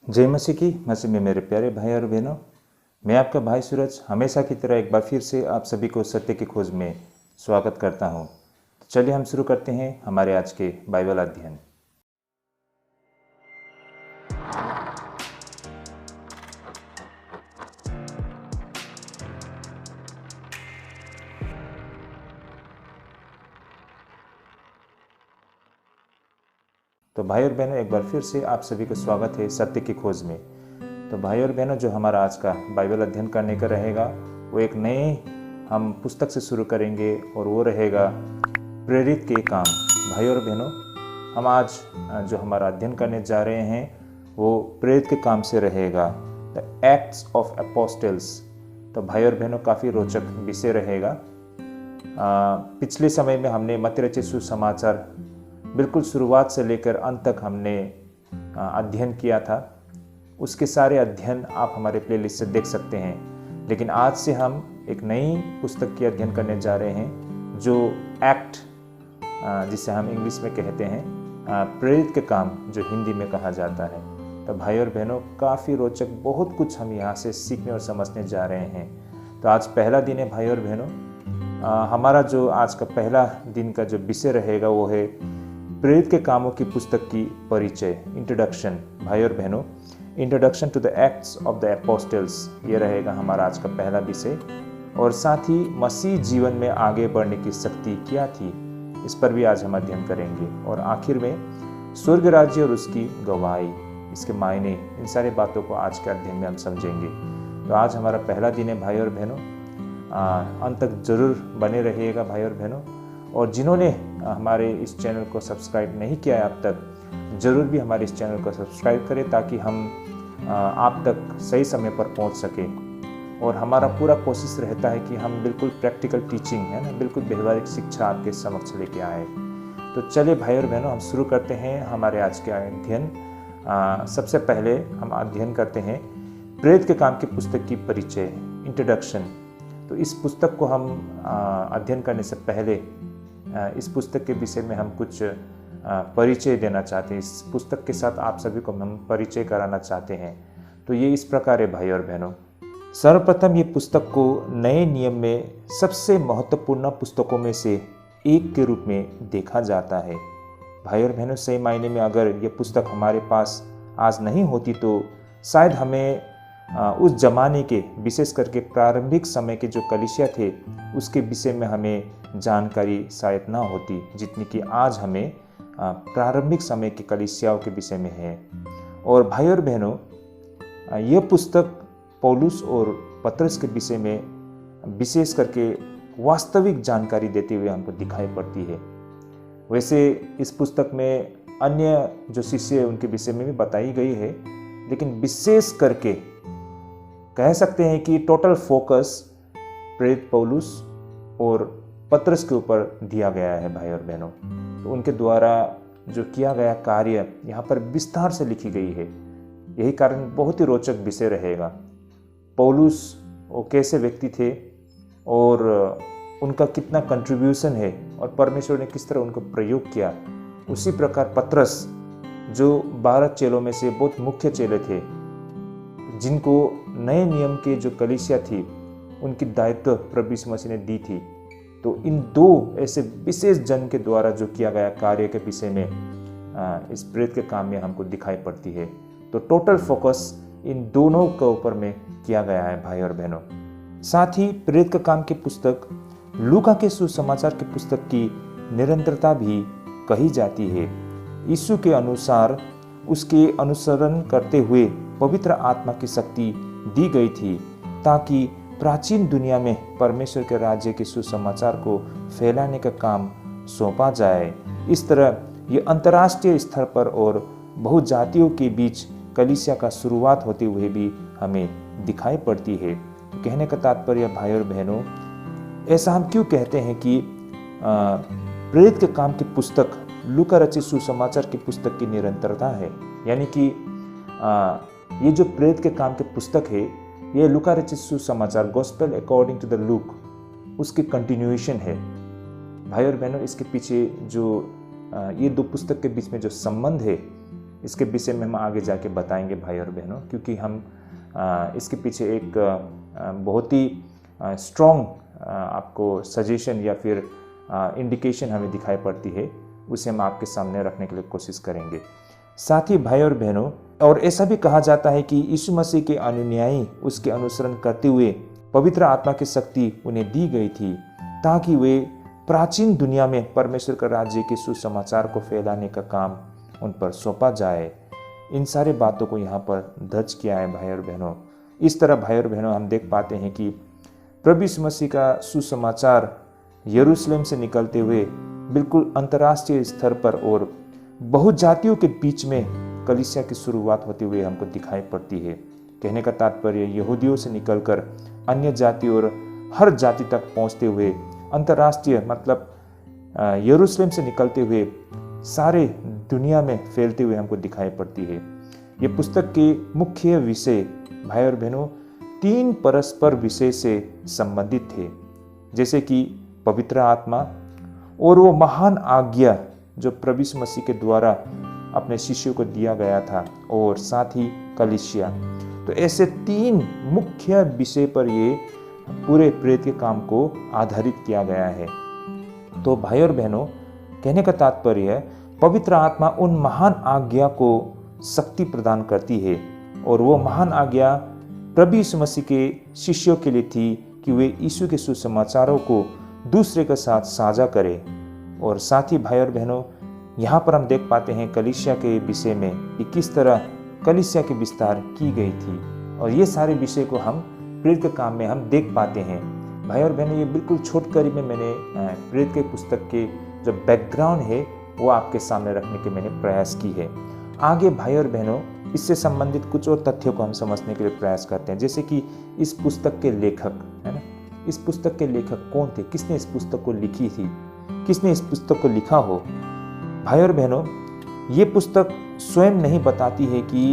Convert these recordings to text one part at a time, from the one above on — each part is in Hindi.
जय मसीह में मेरे प्यारे भाई और बहनों, मैं आपका भाई सूरज हमेशा की तरह एक बार फिर से आप सभी को सत्य की खोज में स्वागत करता हूं। तो चलिए हम शुरू करते हैं हमारे आज के बाइबल अध्ययन। तो भाई और बहनों, एक बार फिर से आप सभी को स्वागत है सत्य की खोज में। तो भाई और बहनों, जो हमारा आज का बाइबल अध्ययन करने का रहेगा वो एक नए हम पुस्तक से शुरू करेंगे और वो रहेगा प्रेरित के काम। भाई और बहनों, हम आज जो हमारा अध्ययन करने जा रहे हैं वो प्रेरित के काम से रहेगा, द एक्ट्स ऑफ अपोस्टल्स। तो भाई और बहनों, काफ़ी रोचक विषय रहेगा। पिछले समय में हमने मत्ती रचित सुसमाचार बिल्कुल शुरुआत से लेकर अंत तक हमने अध्ययन किया था। उसके सारे अध्ययन आप हमारे प्लेलिस्ट से देख सकते हैं। लेकिन आज से हम एक नई पुस्तक की अध्ययन करने जा रहे हैं जो एक्ट, जिसे हम इंग्लिश में कहते हैं प्रेरित के काम, जो हिंदी में कहा जाता है। तो भाई और बहनों, काफ़ी रोचक बहुत कुछ हम यहाँ से सीखने और समझने जा रहे हैं। तो आज पहला दिन है भाई और बहनों। हमारा जो आज का पहला दिन का जो विषय रहेगा वो है प्रेरित के कामों की पुस्तक की परिचय, इंट्रोडक्शन। भाई और बहनों, introduction to the Acts of the Apostles, ये रहेगा हमारा आज का पहला विषय। और साथ ही मसीह जीवन में आगे बढ़ने की शक्ति क्या थी, इस पर भी आज हम अध्ययन करेंगे। और आखिर में स्वर्ग राज्य और उसकी गवाही, इसके मायने, इन सारी बातों को आज के अध्ययन में हम समझेंगे। तो आज हमारा पहला दिन है भाई और बहनों। अंत तक जरूर बने रहिएगा भाई और बहनों। और जिन्होंने हमारे इस चैनल को सब्सक्राइब नहीं किया है अब तक, ज़रूर भी हमारे इस चैनल को सब्सक्राइब करें ताकि हम आप तक सही समय पर पहुंच सकें। और हमारा पूरा कोशिश रहता है कि हम बिल्कुल प्रैक्टिकल टीचिंग है ना, बिल्कुल व्यवहारिक शिक्षा आपके समक्ष लेके आए। तो चलिए भाई और बहनों, हम शुरू करते हैं हमारे आज के अध्ययन। सबसे पहले हम अध्ययन करते हैं प्रेरित के काम की पुस्तक की परिचय, इंट्रोडक्शन। तो इस पुस्तक को हम अध्ययन करने से पहले इस पुस्तक के विषय में हम कुछ परिचय देना चाहते हैं। इस पुस्तक के साथ आप सभी को हम परिचय कराना चाहते हैं। तो ये इस प्रकार है भाई और बहनों। सर्वप्रथम ये पुस्तक को नए नियम में सबसे महत्वपूर्ण पुस्तकों में से एक के रूप में देखा जाता है। भाई और बहनों, सही मायने में अगर ये पुस्तक हमारे पास आज नहीं होती तो शायद हमें उस जमाने के, विशेष करके प्रारंभिक समय के जो कलीसिया थे, उसके विषय में हमें जानकारी शायद ना होती जितनी कि आज हमें प्रारंभिक समय के कलीसियाओं के विषय में है। और भाई और बहनों, यह पुस्तक पौलुस और पतरस के विषय में विशेष करके वास्तविक जानकारी देते हुए हमको दिखाई पड़ती है। वैसे इस पुस्तक में अन्य जो शिष्य उनके विषय में भी बताई गई है, लेकिन विशेष करके कह सकते हैं कि टोटल फोकस प्रेरित पौलुस और पतरस के ऊपर दिया गया है भाई और बहनों। तो उनके द्वारा जो किया गया कार्य यहाँ पर विस्तार से लिखी गई है। यही कारण बहुत ही रोचक विषय रहेगा। पौलुस वो कैसे व्यक्ति थे और उनका कितना कंट्रीब्यूशन है और परमेश्वर ने किस तरह उनको प्रयोग किया। उसी प्रकार पतरस, जो 12 चेलों में से बहुत मुख्य चेले थे, जिनको नए नियम के जो कलीसिया थी उनकी दायित्व प्रभु यीशु मसीह ने दी थी। तो इन दो ऐसे विशेष जन के द्वारा जो किया गया कार्य के विषय में इस प्रेरित के काम में हमको दिखाई पड़ती है। तो टोटल फोकस इन दोनों के ऊपर में किया गया है भाई और बहनों। साथ ही प्रेरित के काम की पुस्तक लूका के सुसमाचार की पुस्तक की निरंतरता भी कही जाती है। यीशु के अनुसार उसके अनुसरण करते हुए पवित्र आत्मा की शक्ति दी गई थी ताकि प्राचीन दुनिया में परमेश्वर के राज्य के सुसमाचार को फैलाने का काम सौंपा जाए। इस तरह ये अंतर्राष्ट्रीय स्तर पर और बहुजातियों के बीच कलीसिया का शुरुआत होते हुए भी हमें दिखाई पड़ती है। तो कहने का तात्पर्य भाई और बहनों, ऐसा हम क्यों कहते हैं कि प्रेरित के काम की पुस्तक लूका रचित सुसमाचार की पुस्तक की निरंतरता है। यानी कि ये जो प्रेरित के काम की पुस्तक है, ये लूका रचित सुसमाचार, gospel according to the Luke, उसकी कंटिन्यूएशन है। भाई और बहनों, इसके पीछे जो ये दो पुस्तक के बीच में जो संबंध है इसके विषय में हम आगे जाके बताएंगे भाई और बहनों, क्योंकि हम इसके पीछे एक बहुत ही स्ट्रॉन्ग आपको सजेशन या फिर इंडिकेशन हमें दिखाई पड़ती है, उसे हम आपके सामने रखने के लिए कोशिश करेंगे। साथ ही भाई और बहनों, और ऐसा भी कहा जाता है कि यीशु मसीह के अनुयायी उसके अनुसरण करते हुए पवित्र आत्मा की शक्ति उन्हें दी गई थी ताकि वे प्राचीन दुनिया में परमेश्वर का राज्य के सुसमाचार को फैलाने का काम उन पर सौंपा जाए। इन सारे बातों को यहाँ पर दर्ज किया है भाई और बहनों। इस तरह भाई और बहनों हम देख पाते हैं कि प्रभु यीशु मसीह का सुसमाचार यरूशलेम से निकलते हुए बिल्कुल अंतर्राष्ट्रीय स्तर पर और बहुत जातियों के बीच में कलीसिया की शुरुआत होते हुए हमको दिखाई पड़ती है। कहने का तात्पर्य यहूदियों से निकलकर अन्य जाति और हर जाति तक पहुंचते हुए अंतर्राष्ट्रीय मतलब यरूशलेम से निकलते हुए सारे दुनिया में फैलते हुए हमको दिखाई पड़ती है। ये पुस्तक के मुख्य विषय भाई और बहनों 3 परस्पर विषय से संबंधित थे, जैसे कि पवित्र आत्मा और वो महान आज्ञा जो प्रभु यीशु मसीह के द्वारा अपने शिष्यों को दिया गया था, और साथ ही कलीसिया। तो ऐसे 3 मुख्य विषय पर ये पूरे प्रेरित के काम को आधारित किया गया है। तो भाई और बहनों, कहने का तात्पर्य है पवित्र आत्मा उन महान आज्ञा को शक्ति प्रदान करती है, और वो महान आज्ञा प्रभु यीशु मसीह के शिष्यों के लिए थी कि वे यीशु के सुसमाचारों को दूसरे के साथ साझा करें। और साथ ही भाई और बहनों, यहाँ पर हम देख पाते हैं कलीसिया के विषय में कि किस तरह कलीसिया की विस्तार की गई थी, और ये सारे विषय को हम प्रेरित के काम में हम देख पाते हैं। भाई और बहनों, ये बिल्कुल छोटकरी में मैंने प्रेरित के पुस्तक के जो बैकग्राउंड है वो आपके सामने रखने के मैंने प्रयास की है। आगे भाई और बहनों, इससे संबंधित कुछ और तथ्यों को हम समझने के लिए प्रयास करते हैं, जैसे कि इस पुस्तक के लेखक है ना, इस पुस्तक के लेखक कौन थे, किसने इस पुस्तक को लिखी थी, किसने इस पुस्तक को लिखा हो। भाई और बहनों, ये पुस्तक स्वयं नहीं बताती है कि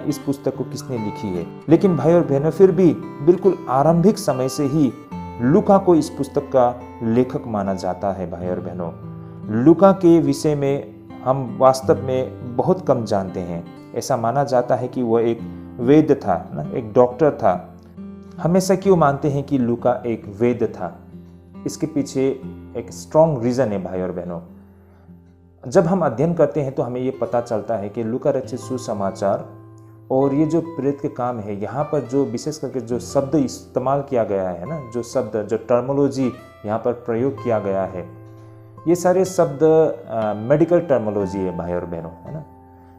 इस पुस्तक को किसने लिखी है, लेकिन भाई और बहनों फिर भी बिल्कुल आरंभिक समय से ही लूका को इस पुस्तक का लेखक माना जाता है। भाई और बहनों, लूका के विषय में हम वास्तव में बहुत कम जानते हैं। ऐसा माना जाता है कि वह एक वैद्य था ना, एक डॉक्टर था। हमेशा क्यों मानते हैं कि लूका एक वैद्य था? इसके पीछे एक स्ट्रॉन्ग रीजन है भाई और बहनों। जब हम अध्ययन करते हैं तो हमें ये पता चलता है कि लूका रचित सुसमाचार और ये जो प्रेरित के काम है, यहाँ पर जो विशेष करके जो शब्द इस्तेमाल किया गया है ना, जो शब्द, जो टर्मोलॉजी यहाँ पर प्रयोग किया गया है, ये सारे शब्द मेडिकल टर्मोलॉजी है भाई और बहनों, है ना।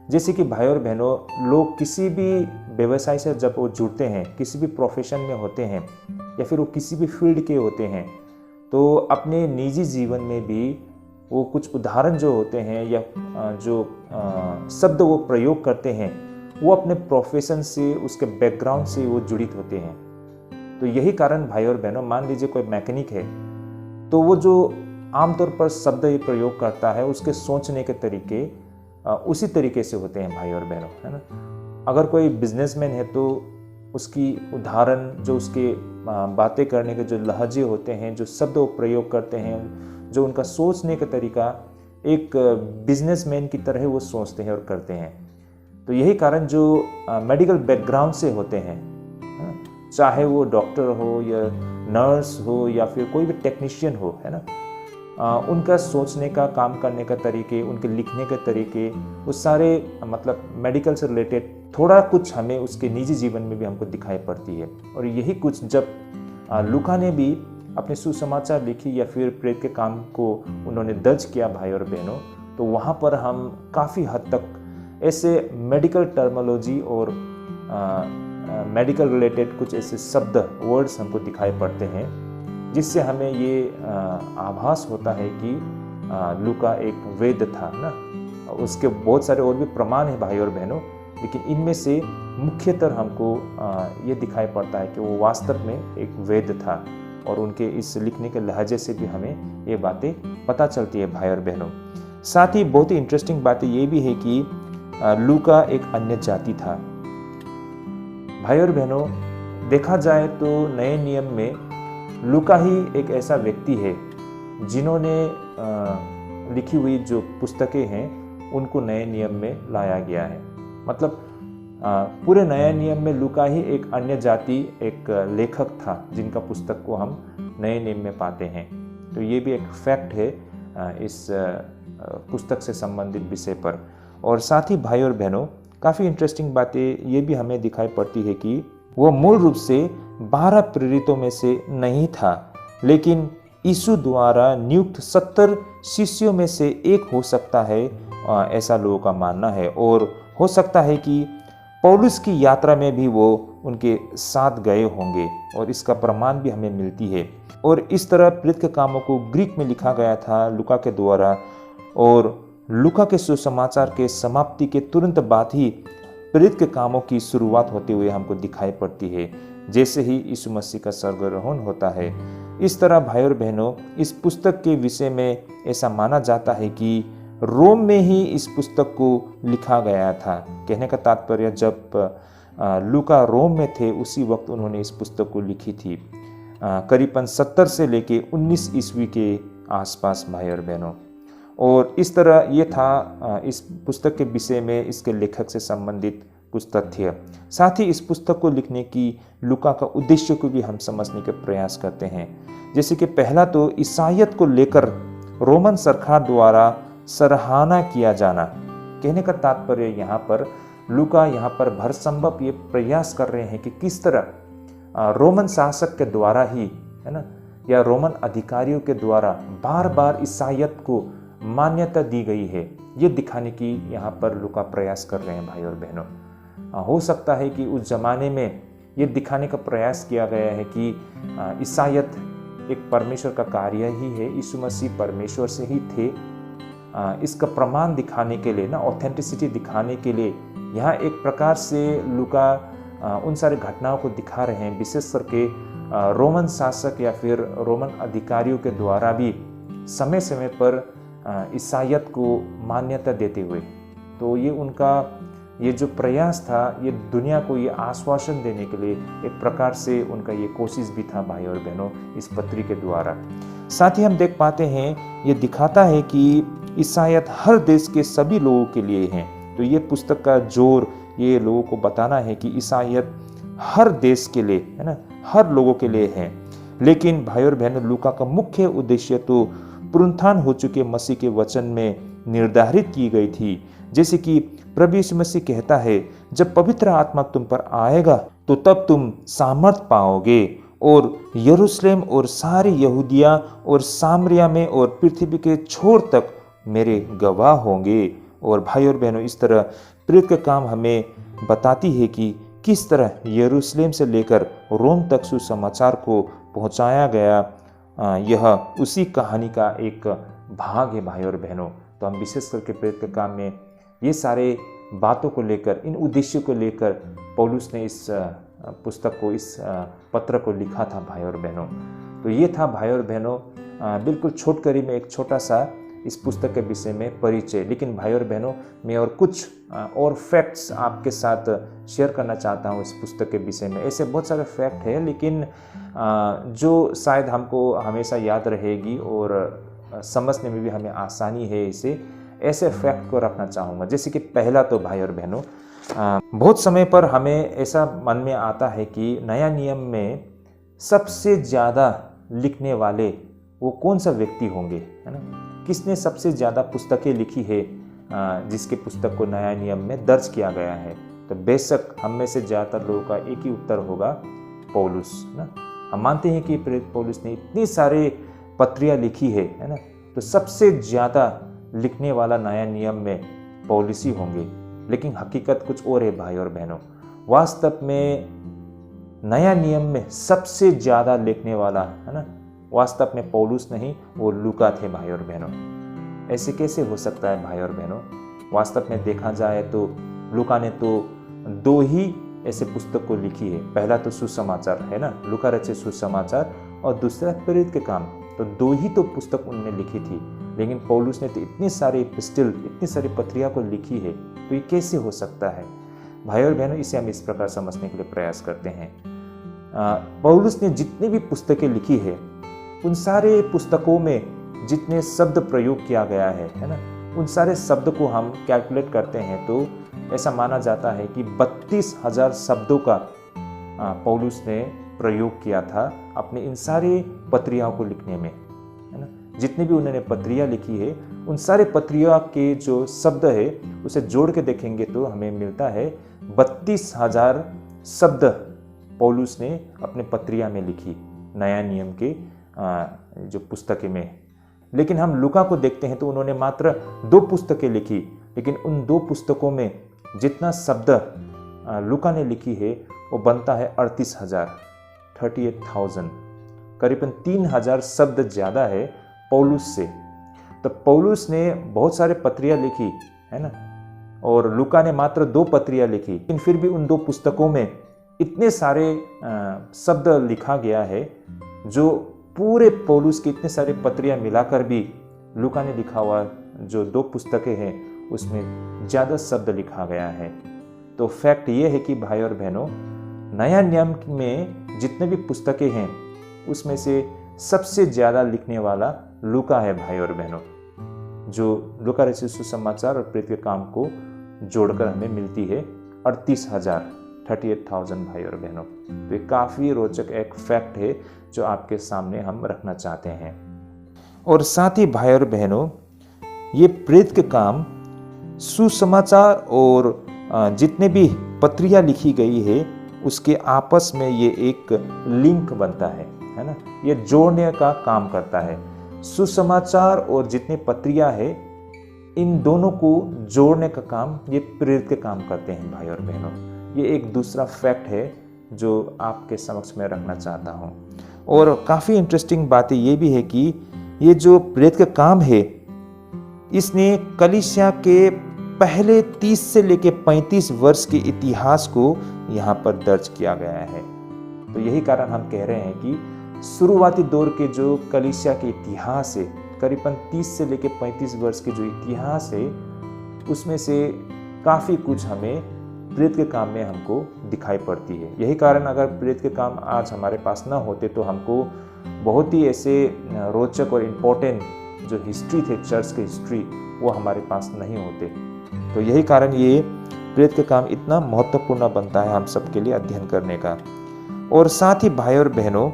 जैसे कि भाई और बहनों, लोग किसी भी व्यवसाय से जब वो जुड़ते हैं, किसी भी प्रोफेशन में होते हैं या फिर वो किसी भी फील्ड के होते हैं, तो अपने निजी जीवन में भी वो कुछ उदाहरण जो होते हैं या जो शब्द वो प्रयोग करते हैं, वो अपने प्रोफेशन से, उसके बैकग्राउंड से वो जुड़ित होते हैं। तो यही कारण भाई और बहनों, मान लीजिए कोई मैकेनिक है, तो वो जो आमतौर पर शब्द ये प्रयोग करता है, उसके सोचने के तरीके उसी तरीके से होते हैं भाई और बहनों, है ना। अगर कोई बिजनेसमैन है तो उसकी उदाहरण, जो उसके बातें करने के जो लहजे होते हैं, जो शब्द वो प्रयोग करते हैं, जो उनका सोचने का तरीका एक बिजनेसमैन की तरह वो सोचते हैं और करते हैं। तो यही कारण जो मेडिकल बैकग्राउंड से होते हैं, चाहे वो डॉक्टर हो या नर्स हो या फिर कोई भी टेक्नीशियन हो, है ना, उनका सोचने का, काम करने का तरीके, उनके लिखने के तरीके, वो सारे मतलब मेडिकल से रिलेटेड थोड़ा कुछ हमें उसके निजी जीवन में भी हमको दिखाई पड़ती है। और यही कुछ जब लूका ने भी अपने सुसमाचार लिखी या फिर प्रेरित के काम को उन्होंने दर्ज किया भाई और बहनों, तो वहाँ पर हम काफ़ी हद तक ऐसे मेडिकल टर्मोलॉजी और मेडिकल रिलेटेड कुछ ऐसे शब्द, वर्ड्स हमको दिखाई पड़ते हैं, जिससे हमें ये आभास होता है कि लूका एक वैद्य था ना। उसके बहुत सारे और भी प्रमाण हैं भाई और बहनों, लेकिन इनमें से मुख्यतः हमको ये दिखाई पड़ता है कि वो वास्तव में एक वैद्य था, और उनके इस लिखने के लहजे से भी हमें ये बातें पता चलती है भाई और बहनों। साथ ही बहुत ही इंटरेस्टिंग बात ये भी है कि लूका एक अन्य जाति था। भाई और बहनों, देखा जाए तो नए नियम में लूका ही एक ऐसा व्यक्ति है जिन्होंने लिखी हुई जो पुस्तकें हैं उनको नए नियम में लाया गया है। मतलब पूरे नए नियम में लूका ही एक अन्य जाति एक लेखक था जिनका पुस्तक को हम नए नियम में पाते हैं। तो ये भी एक फैक्ट है इस पुस्तक से संबंधित विषय पर। और साथ ही भाई और बहनों, काफ़ी इंटरेस्टिंग बातें ये भी हमें दिखाई पड़ती है कि वो मूल रूप से 12 प्रेरितों में से नहीं था, लेकिन यीशु द्वारा नियुक्त 70 शिष्यों में से एक हो सकता है, ऐसा लोगों का मानना है। और हो सकता है कि पौलुस की यात्रा में भी वो उनके साथ गए होंगे, और इसका प्रमाण भी हमें मिलती है। और इस तरह प्रेरित के कामों को ग्रीक में लिखा गया था लूका के द्वारा, और लूका के सुसमाचार के समाप्ति के तुरंत बाद ही प्रेरित के कामों की शुरुआत होते हुए हमको दिखाई पड़ती है, जैसे ही यीशु मसीह का स्वर्गारोहण होता है। इस तरह भाई और बहनों, इस पुस्तक के विषय में ऐसा माना जाता है कि रोम में ही इस पुस्तक को लिखा गया था। कहने का तात्पर्य, जब लूका रोम में थे उसी वक्त उन्होंने इस पुस्तक को लिखी थी, करीबन 70 से लेके 19 ईस्वी के आसपास भाई और बहनों। और इस तरह ये था इस पुस्तक के विषय में इसके लेखक से संबंधित कुछ तथ्य। साथ ही इस पुस्तक को लिखने की लूका का उद्देश्य को भी हम समझने के प्रयास करते हैं। जैसे कि पहला तो ईसाइयत को लेकर रोमन सरकार द्वारा सराहना किया जाना। कहने का तात्पर्य यहाँ पर लूका यहाँ पर भरसंभव ये प्रयास कर रहे हैं कि किस तरह रोमन शासक के द्वारा ही, है ना, या रोमन अधिकारियों के द्वारा बार बार ईसाइयत को मान्यता दी गई है, ये दिखाने की यहाँ पर लूका प्रयास कर रहे हैं भाई और बहनों। हो सकता है कि उस जमाने में ये दिखाने का प्रयास किया गया है कि ईसाइयत एक परमेश्वर का कार्य ही है, यीशु मसीह परमेश्वर से ही थे। इसका प्रमाण दिखाने के लिए ना, ऑथेंटिसिटी दिखाने के लिए यहाँ एक प्रकार से लूका उन सारे घटनाओं को दिखा रहे हैं, विशेष करके रोमन शासक या फिर रोमन अधिकारियों के द्वारा भी समय समय पर ईसाइयत को मान्यता देते हुए। तो ये उनका ये जो प्रयास था, ये दुनिया को ये आश्वासन देने के लिए एक प्रकार से उनका ये कोशिश भी था भाई और बहनों इस पत्री के द्वारा। साथ ही हम देख पाते हैं ये दिखाता है कि ईसाइयत हर देश के सभी लोगों के लिए है। तो ये पुस्तक का जोर ये लोगों को बताना है कि ईसाइयत हर देश के लिए, है ना, हर लोगों के लिए है। लेकिन भाई और बहनों, लूका का मुख्य उद्देश्य तो पुनरुत्थान हो चुके मसीह के वचन में निर्धारित की गई थी। जैसे कि प्रभु यीशु मसीह कहता है, जब पवित्र आत्मा तुम पर आएगा तो तब तुम सामर्थ पाओगे और यरूशलेम और सारी यहूदिया और सामरिया में और पृथ्वी के छोर तक मेरे गवाह होंगे। और भाई और बहनों, इस तरह प्रेरित का काम हमें बताती है कि किस तरह यरूशलेम से लेकर रोम तक सुसमाचार को पहुंचाया गया। यह उसी कहानी का एक भाग है भाई और बहनों। तो हम विशेष करके प्रेरित के काम में ये सारे बातों को लेकर, इन उद्देश्यों को लेकर पौलुस ने इस पुस्तक को, इस पत्र को लिखा था भाई और बहनों। तो ये था भाई और बहनों बिल्कुल छोटकरी में एक छोटा सा इस पुस्तक के विषय में परिचय। लेकिन भाई और बहनों, मैं और कुछ और फैक्ट्स आपके साथ शेयर करना चाहता हूँ इस पुस्तक के विषय में। ऐसे बहुत सारे फैक्ट हैं, लेकिन जो शायद हमको हमेशा याद रहेगी और समझने में भी हमें आसानी है, इसे ऐसे फैक्ट को रखना चाहूँगा। जैसे कि पहला तो भाई और बहनों, बहुत समय पर हमें ऐसा मन में आता है कि नया नियम में सबसे ज़्यादा लिखने वाले वो कौन सा व्यक्ति होंगे, है ना, किसने सबसे ज़्यादा पुस्तकें लिखी है जिसके पुस्तक को नया नियम में दर्ज किया गया है। तो बेशक हम में से ज़्यादातर लोगों का एक ही उत्तर होगा, पौलुस, ना। हम मानते हैं कि प्रेरित पौलुस ने इतनी सारे पत्रियाँ लिखी है ना, तो सबसे ज़्यादा लिखने वाला नया नियम में पौलुस ही होंगे। लेकिन हकीकत कुछ और है भाई और बहनों। वास्तव में नया नियम में सबसे ज़्यादा लिखने वाला, है ना, वास्तव में पौलुस नहीं, वो लूका थे भाई और बहनों। ऐसे कैसे हो सकता है भाई और बहनों? वास्तव में देखा जाए तो लूका ने तो 2 ही ऐसे पुस्तक को लिखी है। पहला तो सुसमाचार है ना, लूका रचे सुसमाचार, और दूसरा प्रेरित के काम। तो 2 ही तो पुस्तक उन्होंने लिखी थी। लेकिन पौलुस ने तो इतनी सारी एपिस्टल, इतनी सारी पत्रिया को लिखी है। तो ये कैसे हो सकता है भाई और बहनों? इसे हम इस प्रकार समझने के लिए प्रयास करते हैं। पौलुस ने जितनी भी पुस्तकें लिखी है, उन सारे पुस्तकों में जितने शब्द प्रयोग किया गया है ना, उन सारे शब्द को हम कैलकुलेट करते हैं तो ऐसा माना जाता है कि 32,000 शब्दों का पौलुस ने प्रयोग किया था अपने इन सारे पत्रियाओं को लिखने में, है ना। जितनी भी उन्होंने पत्रियाँ लिखी है उन सारे पत्रियाँ के जो शब्द है उसे जोड़ के देखेंगे तो हमें मिलता है 32,000 शब्द पौलुस ने अपने पत्रिया में लिखी, नया नियम के जो पुस्तकें में। लेकिन हम लूका को देखते हैं तो उन्होंने मात्र 2 पुस्तकें लिखी, लेकिन उन 2 पुस्तकों में जितना शब्द लूका ने लिखी है वो बनता है 38,000, करीबन 3,000 शब्द ज़्यादा है पौलुस से। तो पौलुस ने बहुत सारे पत्रियाँ लिखी, है ना, और लूका ने मात्र 2 पत्रियाँ लिखी, लेकिन फिर भी उन 2 पुस्तकों में इतने सारे शब्द लिखा गया है जो पूरे पौलुस के इतने सारे पत्रियाँ मिलाकर भी लूका ने लिखा हुआ जो 2 पुस्तकें हैं उसमें ज़्यादा शब्द लिखा गया है। तो फैक्ट ये है कि भाई और बहनों, नया नियम में जितने भी पुस्तकें हैं उसमें से सबसे ज़्यादा लिखने वाला लूका है भाई और बहनों, जो लूका रचित सुसमाचार और प्रेरित के काम को जोड़कर हमें मिलती है 38,000 भाई और बहनों। तो ये काफ़ी रोचक एक फैक्ट है जो आपके सामने हम रखना चाहते हैं। और साथ ही भाई और बहनों, ये प्रेरित के काम, सुसमाचार और जितने भी पत्रियाँ लिखी गई है उसके आपस में ये एक लिंक बनता है ना, ये जोड़ने का काम करता है। सुसमाचार और जितनी पत्रियाँ है इन दोनों को जोड़ने का काम ये प्रेरित के काम करते हैं भाई और बहनों। ये एक दूसरा फैक्ट है जो आपके समक्ष में रखना चाहता हूँ। और काफ़ी इंटरेस्टिंग बातें ये भी है कि ये जो प्रेरित का काम है इसने कलीसिया के पहले 30 से लेकर 35 वर्ष के इतिहास को यहाँ पर दर्ज किया गया है। तो यही कारण हम कह रहे हैं कि शुरुआती दौर के जो कलीसिया के इतिहास है, करीबन 30 से लेकर 35 वर्ष के जो इतिहास है उसमें से काफ़ी कुछ हमें प्रेरित के काम में हमको दिखाई पड़ती है। यही कारण अगर प्रेरित के काम आज हमारे पास ना होते तो हमको बहुत ही ऐसे रोचक और इम्पोर्टेंट जो हिस्ट्री थे, चर्च के हिस्ट्री, वो हमारे पास नहीं होते। तो यही कारण ये प्रेरित के काम इतना महत्वपूर्ण बनता है हम सबके लिए अध्ययन करने का। और साथ ही भाई और बहनों,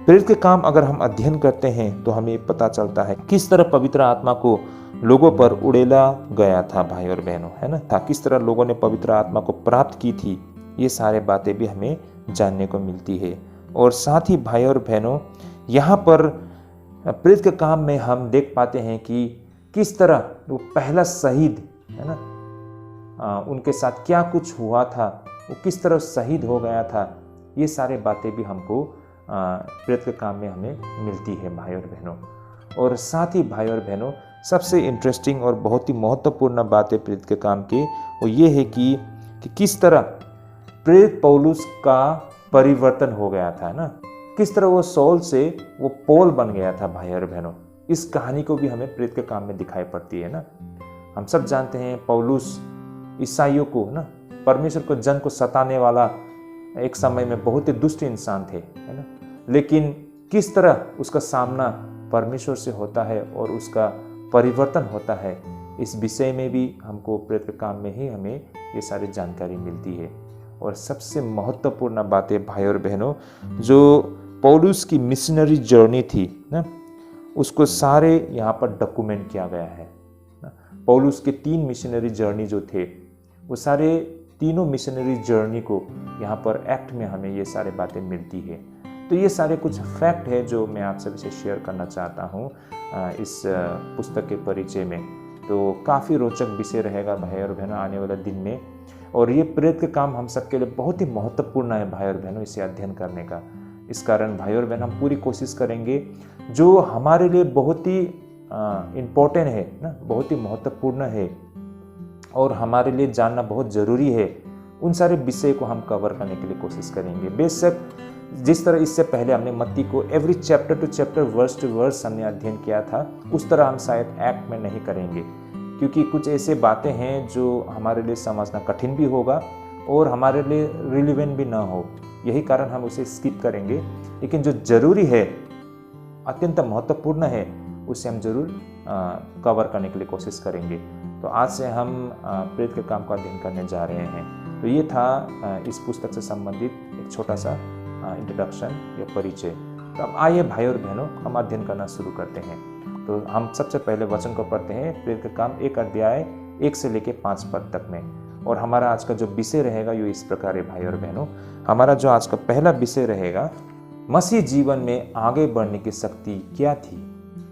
प्रेरित के काम अगर हम अध्ययन करते हैं तो हमें पता चलता है किस तरह पवित्र आत्मा को लोगों पर उड़ेला गया था भाई और बहनों, है ना, था किस तरह लोगों ने पवित्र आत्मा को प्राप्त की थी। ये सारे बातें भी हमें जानने को मिलती है। और साथ ही भाई और बहनों, यहाँ पर प्रेरित के काम में हम देख पाते हैं कि किस तरह वो पहला शहीद, है ना, उनके साथ क्या कुछ हुआ था, वो किस तरह शहीद हो गया था। ये सारे बातें भी हमको प्रेरित के काम में हमें मिलती है भाई और बहनों। और साथ ही भाई और बहनों, सबसे इंटरेस्टिंग और बहुत ही महत्वपूर्ण बात है प्रेरित के काम की, वो ये है कि किस तरह प्रेरित पौलुस का परिवर्तन हो गया था ना, किस तरह वो सौल से वो पौल बन गया था भाई और बहनों। इस कहानी को भी हमें प्रेरित के काम में दिखाई पड़ती है ना। हम सब जानते हैं पौलुस ईसाइयों को ना, परमेश्वर को जन को सताने वाला एक समय में बहुत ही दुष्ट इंसान थे, है ना, लेकिन किस तरह उसका सामना परमेश्वर से होता है और उसका परिवर्तन होता है, इस विषय में भी हमको प्रेरित के काम में ही हमें ये सारी जानकारी मिलती है। और सबसे महत्वपूर्ण बातें भाई और बहनों, जो पौलुस की मिशनरी जर्नी थी ना, उसको सारे यहाँ पर डॉक्यूमेंट किया गया है ना। पौलुस के 3 मिशनरी जर्नी जो थे, वो सारे तीनों मिशनरी जर्नी को यहाँ पर एक्ट में हमें ये सारे बातें मिलती है। तो ये सारे कुछ फैक्ट है जो मैं आप सभी से शेयर करना चाहता हूँ इस पुस्तक के परिचय में। तो काफ़ी रोचक विषय रहेगा भाई और बहनों आने वाले दिन में। और ये प्रेरित के काम हम सबके लिए बहुत ही महत्वपूर्ण है भाई और बहनों, इसे अध्ययन करने का। इस कारण भाई और बहन हम पूरी कोशिश करेंगे जो हमारे लिए बहुत ही इम्पोर्टेंट है ना, बहुत ही महत्वपूर्ण है और हमारे लिए जानना बहुत ज़रूरी है, उन सारे विषय को हम कवर करने के लिए कोशिश करेंगे। बेशक जिस तरह इससे पहले हमने मत्ती को every chapter to chapter, verse to verse हमने अध्ययन किया था, उस तरह हम शायद एक्ट में नहीं करेंगे, क्योंकि कुछ ऐसे बातें हैं जो हमारे लिए समझना कठिन भी होगा और हमारे लिए रिलेवेंट भी ना हो। यही कारण हम उसे स्किप करेंगे। लेकिन जो जरूरी है, अत्यंत महत्वपूर्ण है, उसे हम जरूर कवर करने के लिए कोशिश करेंगे। तो आज से हम प्रेरित के काम का अध्ययन करने जा रहे हैं। तो ये था इस पुस्तक से संबंधित एक छोटा सा इंट्रोडक्शन या परिचय। तो अब आइए भाई और बहनों, हम अध्ययन करना शुरू करते हैं। तो हम सबसे पहले वचन को पढ़ते हैं, प्रेरित के काम 1 अध्याय 1 से लेके 5 पद तक में। और हमारा आज का जो विषय रहेगा ये इस प्रकार है भाई और बहनों। हमारा जो आज का पहला विषय रहेगा, मसीह जीवन में आगे बढ़ने की शक्ति क्या थी।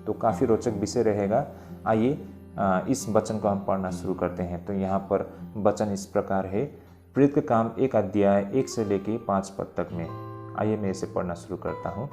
तो काफ़ी रोचक विषय रहेगा। आइए इस वचन को हम पढ़ना शुरू करते हैं। तो यहाँ पर वचन इस प्रकार है, प्रेरित के काम 1 अध्याय 1 से लेके 5 पद तक में। आइए मैं इसे पढ़ना शुरू करता हूँ।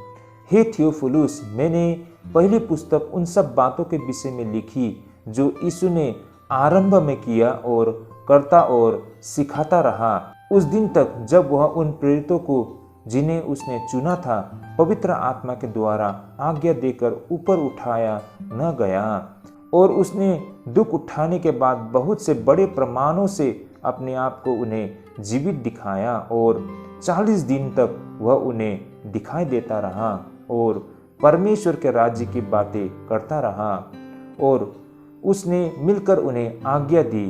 हे थियोफिलुस, मैंने पहली पुस्तक उन सब बातों के विषय में लिखी जो यीशु ने आरंभ में किया और करता और सिखाता रहा, उस दिन तक जब वह उन प्रेरितों को जिन्हें उसने चुना था पवित्र आत्मा के द्वारा आज्ञा देकर ऊपर उठाया न गया। और उसने दुख उठाने के बाद बहुत से बड़े प्रमाणों से अपने आप को उन्हें जीवित दिखाया और 40 दिन तक वह उन्हें दिखाई देता रहा और परमेश्वर के राज्य की बातें करता रहा। और उसने मिलकर उन्हें आज्ञा दी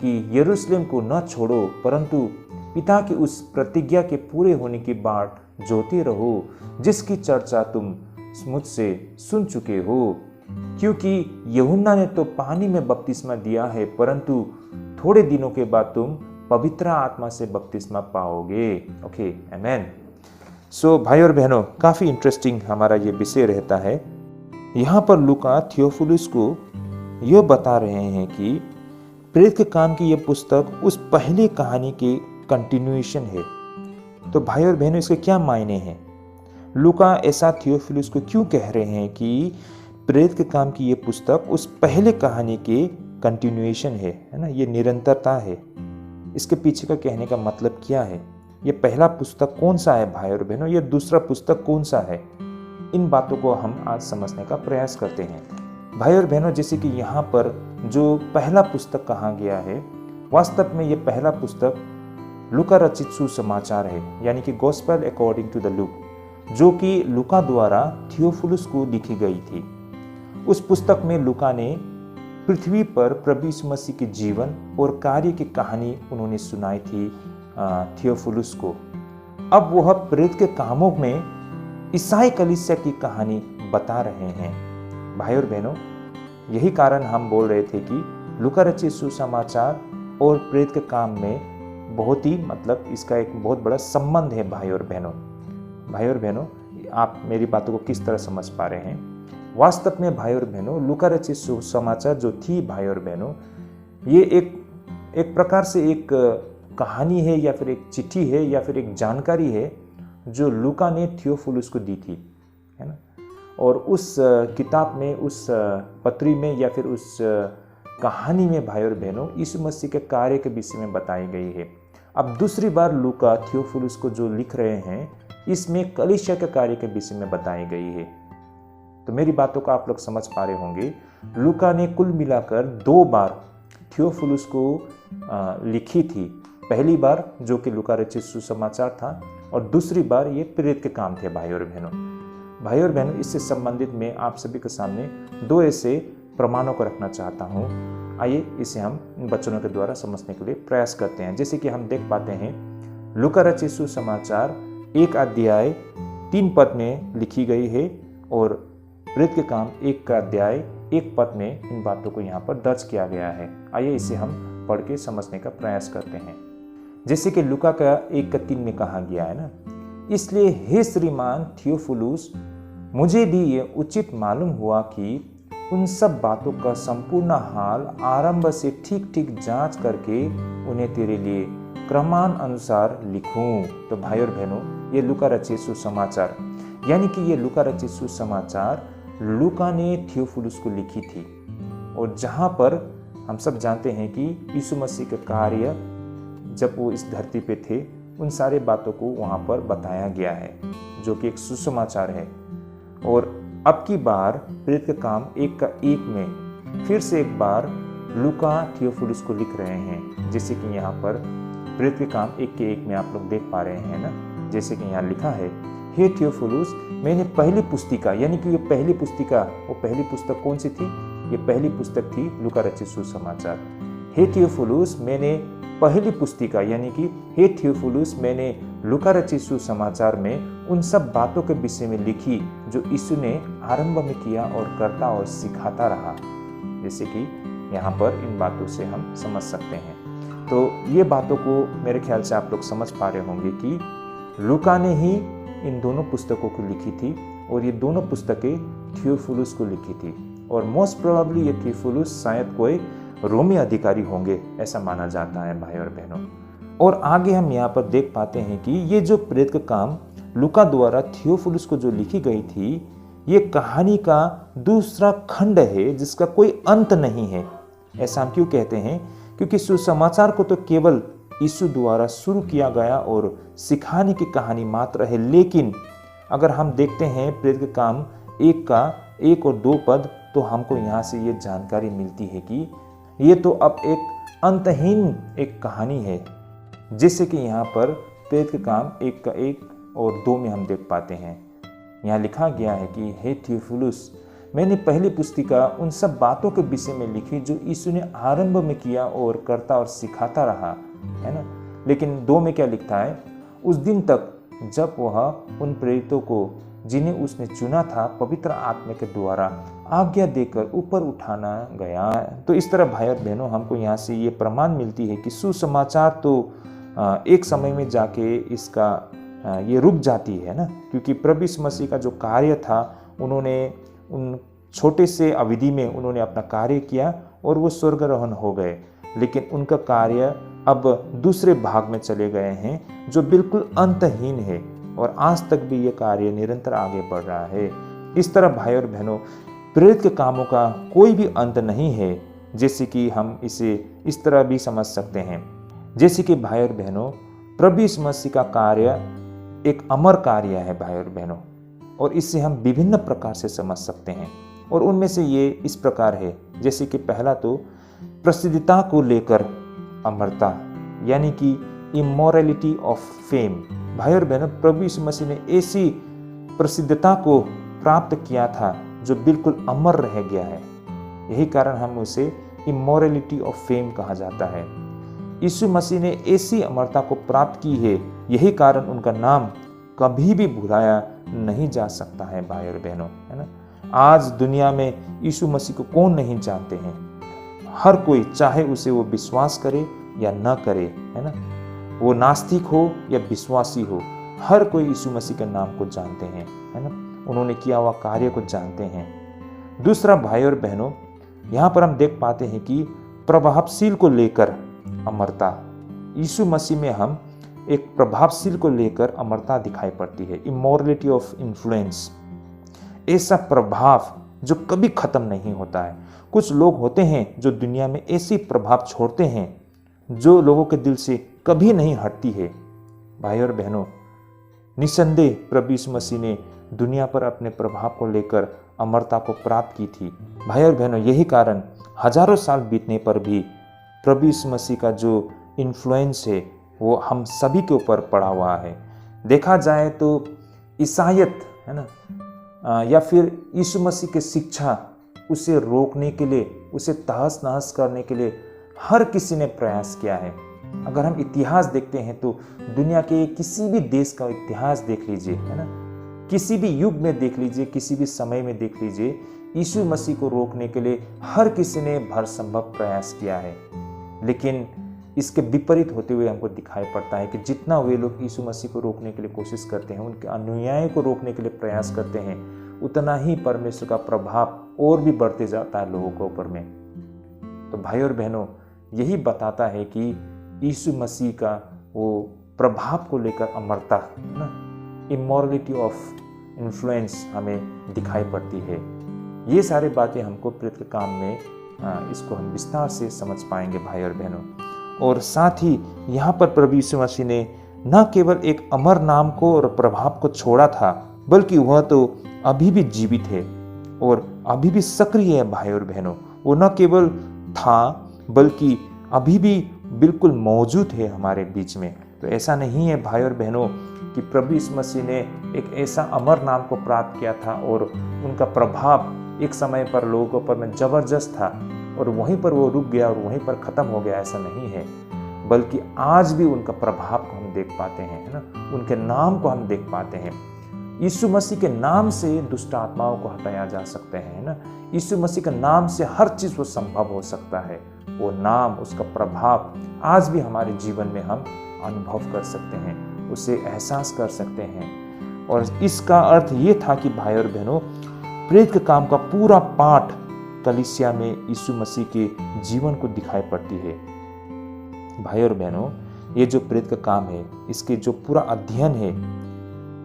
कि यरूशलेम को न छोड़ो, परंतु पिता की उस प्रतिज्ञा के पूरे होने की बाट जोते रहो जिसकी चर्चा तुम मुझसे सुन चुके हो। क्योंकि यूहन्ना ने तो पानी में बपतिस्मा दिया है, परंतु थोड़े दिनों के बाद तुम पवित्र आत्मा से बपतिस्मा पाओगे। ओके, आमेन। सो भाई और बहनों, काफ़ी इंटरेस्टिंग हमारा ये विषय रहता है। यहाँ पर लूका थियोफिलुस को यह बता रहे हैं कि प्रेरित के काम की यह पुस्तक उस पहली कहानी के कंटिन्यूएशन है। तो भाई और बहनों, इसके क्या मायने हैं? लूका ऐसा थियोफिलुस को क्यों कह रहे हैं कि प्रेरित के काम की ये पुस्तक उस पहले कहानी के कंटिन्यूएशन है ना, ये निरंतरता है। इसके पीछे का कहने का मतलब क्या है? ये पहला पुस्तक कौन सा है भाई और बहनों, ये दूसरा पुस्तक कौन सा है? इन बातों को हम आज समझने का प्रयास करते हैं भाई और बहनों। जैसे कि यहाँ पर जो पहला पुस्तक कहा गया है, वास्तव में ये पहला पुस्तक लूका रचित सुसमाचार है, यानी कि gospel according to the Luke, जो कि लूका द्वारा थियोफिलुस को लिखी गई थी। उस पुस्तक में लूका ने पृथ्वी पर प्रभु यीशु मसीह के जीवन और कार्य की कहानी उन्होंने सुनाई थी थियोफिलुस को। अब वह प्रेरित के कामों में ईसाई कलीसिया की कहानी बता रहे हैं। भाई और बहनों, यही कारण हम बोल रहे थे कि लूका रचित सुसमाचार और प्रेरित के काम में बहुत ही इसका एक बहुत बड़ा संबंध है भाई और बहनों। भाई और बहनों, आप मेरी बातों को किस तरह समझ पा रहे हैं? वास्तव में भाई और बहनों, लूका रचित सुसमाचार जो थी भाई और बहनों, ये एक प्रकार से एक कहानी है या फिर एक चिट्ठी है या फिर एक जानकारी है जो लूका ने थियोफिलुस को दी थी, है ना। और उस किताब में, उस पत्री में या फिर उस कहानी में भाई और बहनों यीशु मसीह के कार्य के विषय में बताई गई है। अब दूसरी बार लूका थियोफिलुस को जो लिख रहे हैं, इसमें कलीसिया के कार्य के विषय में बताई गई है। तो मेरी बातों को आप लोग समझ पा रहे होंगे। लूका ने कुल मिलाकर 2 बार थियोफिलुस को लिखी थी। पहली बार जो कि लूका रचित सुसमाचार था, और दूसरी बार ये प्रेरित के काम थे भाई और बहनों। भाई और बहनों, इससे संबंधित मैं आप सभी के सामने 2 ऐसे प्रमाणों को रखना चाहता हूँ। आइए इसे हम वचनों के द्वारा समझने के लिए प्रयास करते हैं। जैसे कि हम देख पाते हैं, लूका रचित सुसमाचार 1 अध्याय 3 पद में लिखी गई है और प्रेरित के काम 1 अध्याय 1 पद में इन बातों को यहाँ पर दर्ज किया गया है। आइए इसे हम पढ़ के समझने का प्रयास करते हैं। जैसे कि लूका का 1:3 में कहा गया है ना, इसलिए हे श्रीमान थियोफिलुस, मुझे भी ये उचित मालूम हुआ कि उन सब बातों का संपूर्ण हाल आरंभ से ठीक ठीक जांच करके उन्हें तेरे लिए क्रमानुसार लिखूं। तो भाई और बहनों, ये लूका रचित सुसमाचार, यानी कि ये लूका रचित सुसमाचार लूका ने थियोफिलुस को लिखी थी, और जहाँ पर हम सब जानते हैं कि यीशु मसीह के कार्य जब वो इस धरती पे थे, उन सारे बातों को वहाँ पर बताया गया है, जो कि एक सुसमाचार है। और अब की बार प्रेरित के काम 1:1 में फिर से एक बार लूका थियोफिलुस को लिख रहे हैं। जैसे कि यहाँ पर प्रेरित के काम 1:1 में आप लोग देख पा रहे हैं ना, जैसे कि यहाँ लिखा है, हे थियोफिलुस, मैंने पहली पुस्तिका, यानी कि ये पहली पुस्तिका, वो पहली पुस्तक कौन सी थी? ये पहली पुस्तक थी लूका रचित सुसमाचार। हे थियोफिलुस, मैंने पहली पुस्तिका, यानी कि हे थियोफिलुस, मैंने लूका रचित सुसमाचार में उन सब बातों के विषय में लिखी जो यीशु ने आरंभ में किया और करता और सिखाता रहा। जैसे कि यहाँ पर इन बातों से हम समझ सकते हैं। तो ये बातों को मेरे ख्याल से आप लोग समझ पा रहे होंगे कि लूका ने ही इन दोनों पुस्तकों को लिखी थी और ये दोनों पुस्तकें थियोफिलुस को लिखी थी। और मोस्ट प्रोबेबली ये थियोफिलुस शायद कोई रोमी अधिकारी होंगे, ऐसा माना जाता है भाई और बहनों। और आगे हम यहाँ पर देख पाते हैं कि ये जो प्रेरित का काम लूका द्वारा थियोफिलुस को जो लिखी गई थी, ये कहानी का दूसरा खंड है जिसका कोई अंत नहीं है। ऐसा हम क्यों कहते हैं? क्योंकि सुसमाचार को तो केवल यीशु द्वारा शुरू किया गया और सिखाने की कहानी मात्र है, लेकिन अगर हम देखते हैं प्रेरित का काम 1 और 2 पद, तो हमको यहाँ से ये जानकारी मिलती है कि ये तो अब एक अंतहीन एक कहानी है। जैसे कि यहाँ पर प्रेरित का काम 1 और 2 में हम देख पाते हैं। यहाँ लिखा गया है कि हे थियोफिलुस, मैंने पहली पुस्तिका उन सब बातों के विषय में लिखी जो यीशु ने आरंभ में किया और करता और सिखाता रहा, है ना। लेकिन 2 में क्या लिखता है? उस दिन तक जब वह उन प्रेरितों को जिन्हें उसने चुना था पवित्र आत्मा के द्वारा आज्ञा देकर ऊपर उठाना गया। तो इस तरह भाई और बहनों, हमको यहाँ से ये प्रमाण मिलती है कि सुसमाचार तो एक समय में जाके इसका ये रुक जाती है ना, क्योंकि प्रभु यीशु मसीह का जो कार्य था, उन्होंने उन छोटे से अवधि में उन्होंने अपना कार्य किया और वो स्वर्गारोहण हो गए। लेकिन उनका कार्य अब दूसरे भाग में चले गए हैं जो बिल्कुल अंतहीन है, और आज तक भी ये कार्य निरंतर आगे बढ़ रहा है। इस तरह भाई और बहनों, प्रेरित के कामों का कोई भी अंत नहीं है। जैसे कि हम इसे इस तरह भी समझ सकते हैं, जैसे कि भाई और बहनों, प्रभु यीशु मसीह का कार्य एक अमर कार्य है भाई और बहनों, और इससे हम विभिन्न प्रकार से समझ सकते हैं। और उनमें से ये इस प्रकार है, जैसे कि पहला तो प्रसिद्धता को लेकर अमरता, यानी कि इमोरलिटी ऑफ फेम। भाई और बहनों, प्रभु यीशु मसीह ने ऐसी प्रसिद्धता को प्राप्त किया था जो बिल्कुल अमर रह गया है। यही कारण हम उसे इमोरलिटी ऑफ फेम कहा जाता है। यीशु मसीह ने ऐसी अमरता को प्राप्त की है, यही कारण उनका नाम कभी भी भुलाया नहीं जा सकता है भाई और बहनों, है ना। आज दुनिया में यीशु मसीह को कौन नहीं जानते हैं? हर कोई, चाहे उसे वो विश्वास करे या न करे, है ना, वो नास्तिक हो या विश्वासी हो, हर कोई यीशु मसीह के नाम को जानते हैं, है ना। उन्होंने किया हुआ कार्य को जानते हैं। दूसरा भाई और बहनों, यहाँ पर हम देख पाते हैं कि प्रभावशील को लेकर अमरता। यीशु मसीह में हम एक प्रभावशील को लेकर अमरता दिखाई पड़ती है, इमोरलिटी ऑफ इन्फ्लुएंस। ऐसा प्रभाव जो कभी खत्म नहीं होता है। कुछ लोग होते हैं जो दुनिया में ऐसी प्रभाव छोड़ते हैं जो लोगों के दिल से कभी नहीं हटती है। भाई और बहनों, निसंदेह प्रभु यीशु मसीह ने दुनिया पर अपने प्रभाव को लेकर अमरता को प्राप्त की थी। भाई और बहनों, यही कारण हजारों साल बीतने पर भी प्रभु यीशु मसीह का जो इन्फ्लुएंस है वो हम सभी के ऊपर पड़ा हुआ है। देखा जाए तो ईसाइयत, है ना, या फिर यीशु मसीह की शिक्षा, उसे रोकने के लिए, उसे तहस नहस करने के लिए हर किसी ने प्रयास किया है। अगर हम इतिहास देखते हैं तो दुनिया के किसी भी देश का इतिहास देख लीजिए, है ना, किसी भी युग में देख लीजिए, किसी भी समय में देख लीजिए, यीशु मसीह को रोकने के लिए हर किसी ने भरसंभव प्रयास किया है। लेकिन इसके विपरीत होते हुए हमको दिखाई पड़ता है कि जितना वे लोग यीशु मसीह को रोकने के लिए कोशिश करते हैं, उनके अनुयायी को रोकने के लिए प्रयास करते हैं, उतना ही परमेश्वर का प्रभाव और भी बढ़ते जाता है लोगों के ऊपर में। तो भाई और बहनों, यही बताता है कि यीशु मसीह का वो प्रभाव को लेकर अमरता, ना, इमोरलिटी ऑफ इन्फ्लुएंस हमें दिखाई पड़ती है। ये सारी बातें हमको प्रेरित के काम में इसको हम विस्तार से समझ पाएंगे भाई और बहनों। और साथ ही यहाँ पर प्रभु यीशु मसीह ने न केवल एक अमर नाम को और प्रभाव को छोड़ा था, बल्कि वह तो अभी भी जीवित है और अभी भी सक्रिय है भाई और बहनों। वो न केवल था बल्कि अभी भी बिल्कुल मौजूद है हमारे बीच में। तो ऐसा नहीं है भाई और बहनों कि प्रभु यीशु मसीह ने एक ऐसा अमर नाम को प्राप्त किया था और उनका प्रभाव एक समय पर लोगों पर में जबरदस्त था और वहीं पर वो रुक गया और वहीं पर खत्म हो गया, ऐसा नहीं है। बल्कि आज भी उनका प्रभाव को हम देख पाते हैं, है ना, उनके नाम को हम देख पाते हैं। यीशु मसीह के नाम से दुष्ट आत्माओं को हटाया जा सकते हैं, है ना। यीशु मसीह के नाम से हर चीज वो संभव हो सकता है। वो नाम, उसका प्रभाव आज भी हमारे जीवन में हम अनुभव कर सकते हैं, उसे एहसास कर सकते हैं। और इसका अर्थ ये था कि भाई और बहनों, प्रेरित के काम का पूरा पाठ कलीसिया में यीशु मसीह के जीवन को दिखाई पड़ती है। भाई और बहनों, ये जो प्रेरित का काम है, इसके जो पूरा अध्ययन है,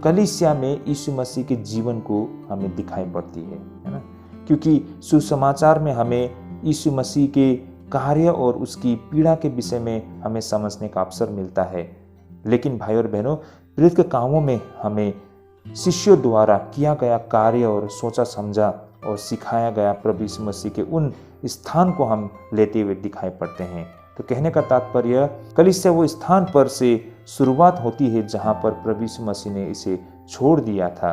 कलीसिया में यीशु मसीह के जीवन को हमें दिखाई पड़ती है ना। क्योंकि सुसमाचार में हमें यीशु मसीह के कार्य और उसकी पीड़ा के विषय में हमें समझने का अवसर मिलता है। लेकिन भाई और बहनों, प्रेरित के कामों में हमें शिष्यों द्वारा किया गया कार्य और सोचा समझा और सिखाया गया प्रभु यीशु मसीह के उन स्थान को हम लेते हुए दिखाई पड़ते हैं। तो कहने का तात्पर्य, कलीसिया वो स्थान पर से शुरुआत होती है जहां पर प्रभु यीशु मसीह ने इसे छोड़ दिया था।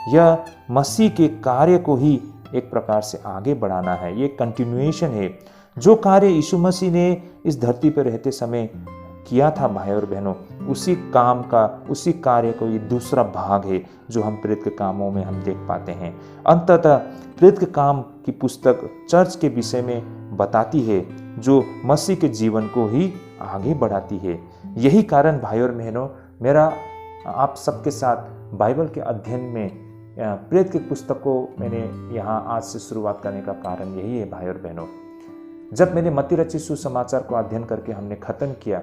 यह मसीह के कार्य को ही एक प्रकार से आगे बढ़ाना है, ये कंटिन्यूएशन है। जो कार्य यीशु मसीह ने इस धरती पर रहते समय किया था भाई और बहनों, उसी काम का, उसी कार्य को ये दूसरा भाग है जो हम प्रेरित के कामों में हम देख पाते हैं। अंततः प्रेरित के काम की पुस्तक चर्च के विषय में बताती है, जो मसीह के जीवन को ही आगे बढ़ाती है। यही कारण भाई और बहनों, मेरा आप सबके साथ बाइबल के अध्ययन में प्रेरित की पुस्तक को मैंने यहाँ आज से शुरुआत करने का कारण यही है भाई और बहनों। जब मैंने मत्ती रचित सुसमाचार को अध्ययन करके हमने खत्म किया,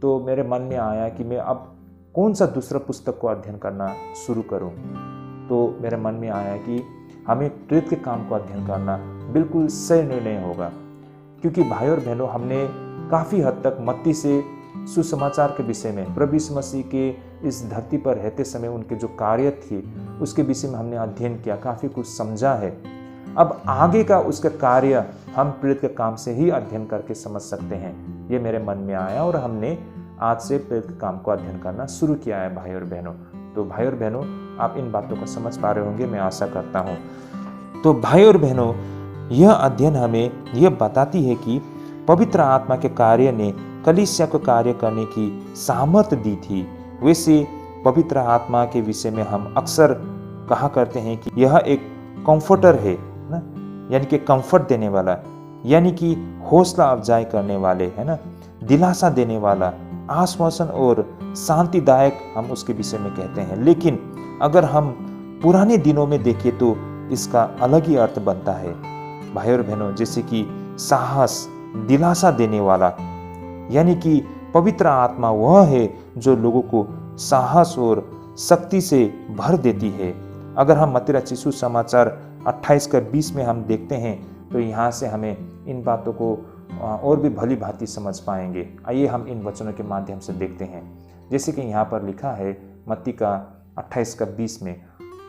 तो मेरे मन में आया कि मैं अब कौन सा दूसरा पुस्तक को अध्ययन करना शुरू करूं। तो मेरे मन में आया कि हमें प्रेरित के काम को अध्ययन करना बिल्कुल सही निर्णय होगा, क्योंकि भाई और बहनों, हमने काफ़ी हद तक मत्ती से सुसमाचार के विषय में, प्रभु यीशु मसीह के इस धरती पर रहते समय उनके जो कार्य थे उसके विषय में हमने अध्ययन किया, काफ़ी कुछ समझा है। अब आगे का उसका कार्य हम प्रेरित के काम से ही अध्ययन करके समझ सकते हैं, ये मेरे मन में आया और हमने आज से प्रेरित के काम को अध्ययन करना शुरू किया है भाई और बहनों। तो भाई और बहनों, आप इन बातों को समझ पा रहे होंगे, मैं आशा करता हूँ। तो भाई और बहनों, यह अध्ययन हमें यह बताती है कि पवित्र आत्मा के कार्य ने कलीसिया को कार्य करने की सामर्थ्य दी थी। वैसे पवित्र आत्मा के विषय में हम अक्सर कहा करते हैं कि यह एक कंफर्टर है ना, यानी कि कंफर्ट देने वाला, यानी कि हौसला अफजाई करने वाले, है ना, दिलासा देने वाला, आश्वासन और शांतिदायक हम उसके विषय में कहते हैं। लेकिन अगर हम पुराने दिनों में देखें तो इसका अलग ही अर्थ बनता है भाई और बहनों। जैसे कि साहस, दिलासा देने वाला, यानी कि पवित्र आत्मा वह है जो लोगों को साहस और शक्ति से भर देती है। अगर हम मत्ती रचित सुसमाचार 28:20 में हम देखते हैं तो यहाँ से हमें इन बातों को और भी भली भांति समझ पाएंगे। आइए हम इन वचनों के माध्यम से देखते हैं। जैसे कि यहाँ पर लिखा है मत्ती का 28:20 में,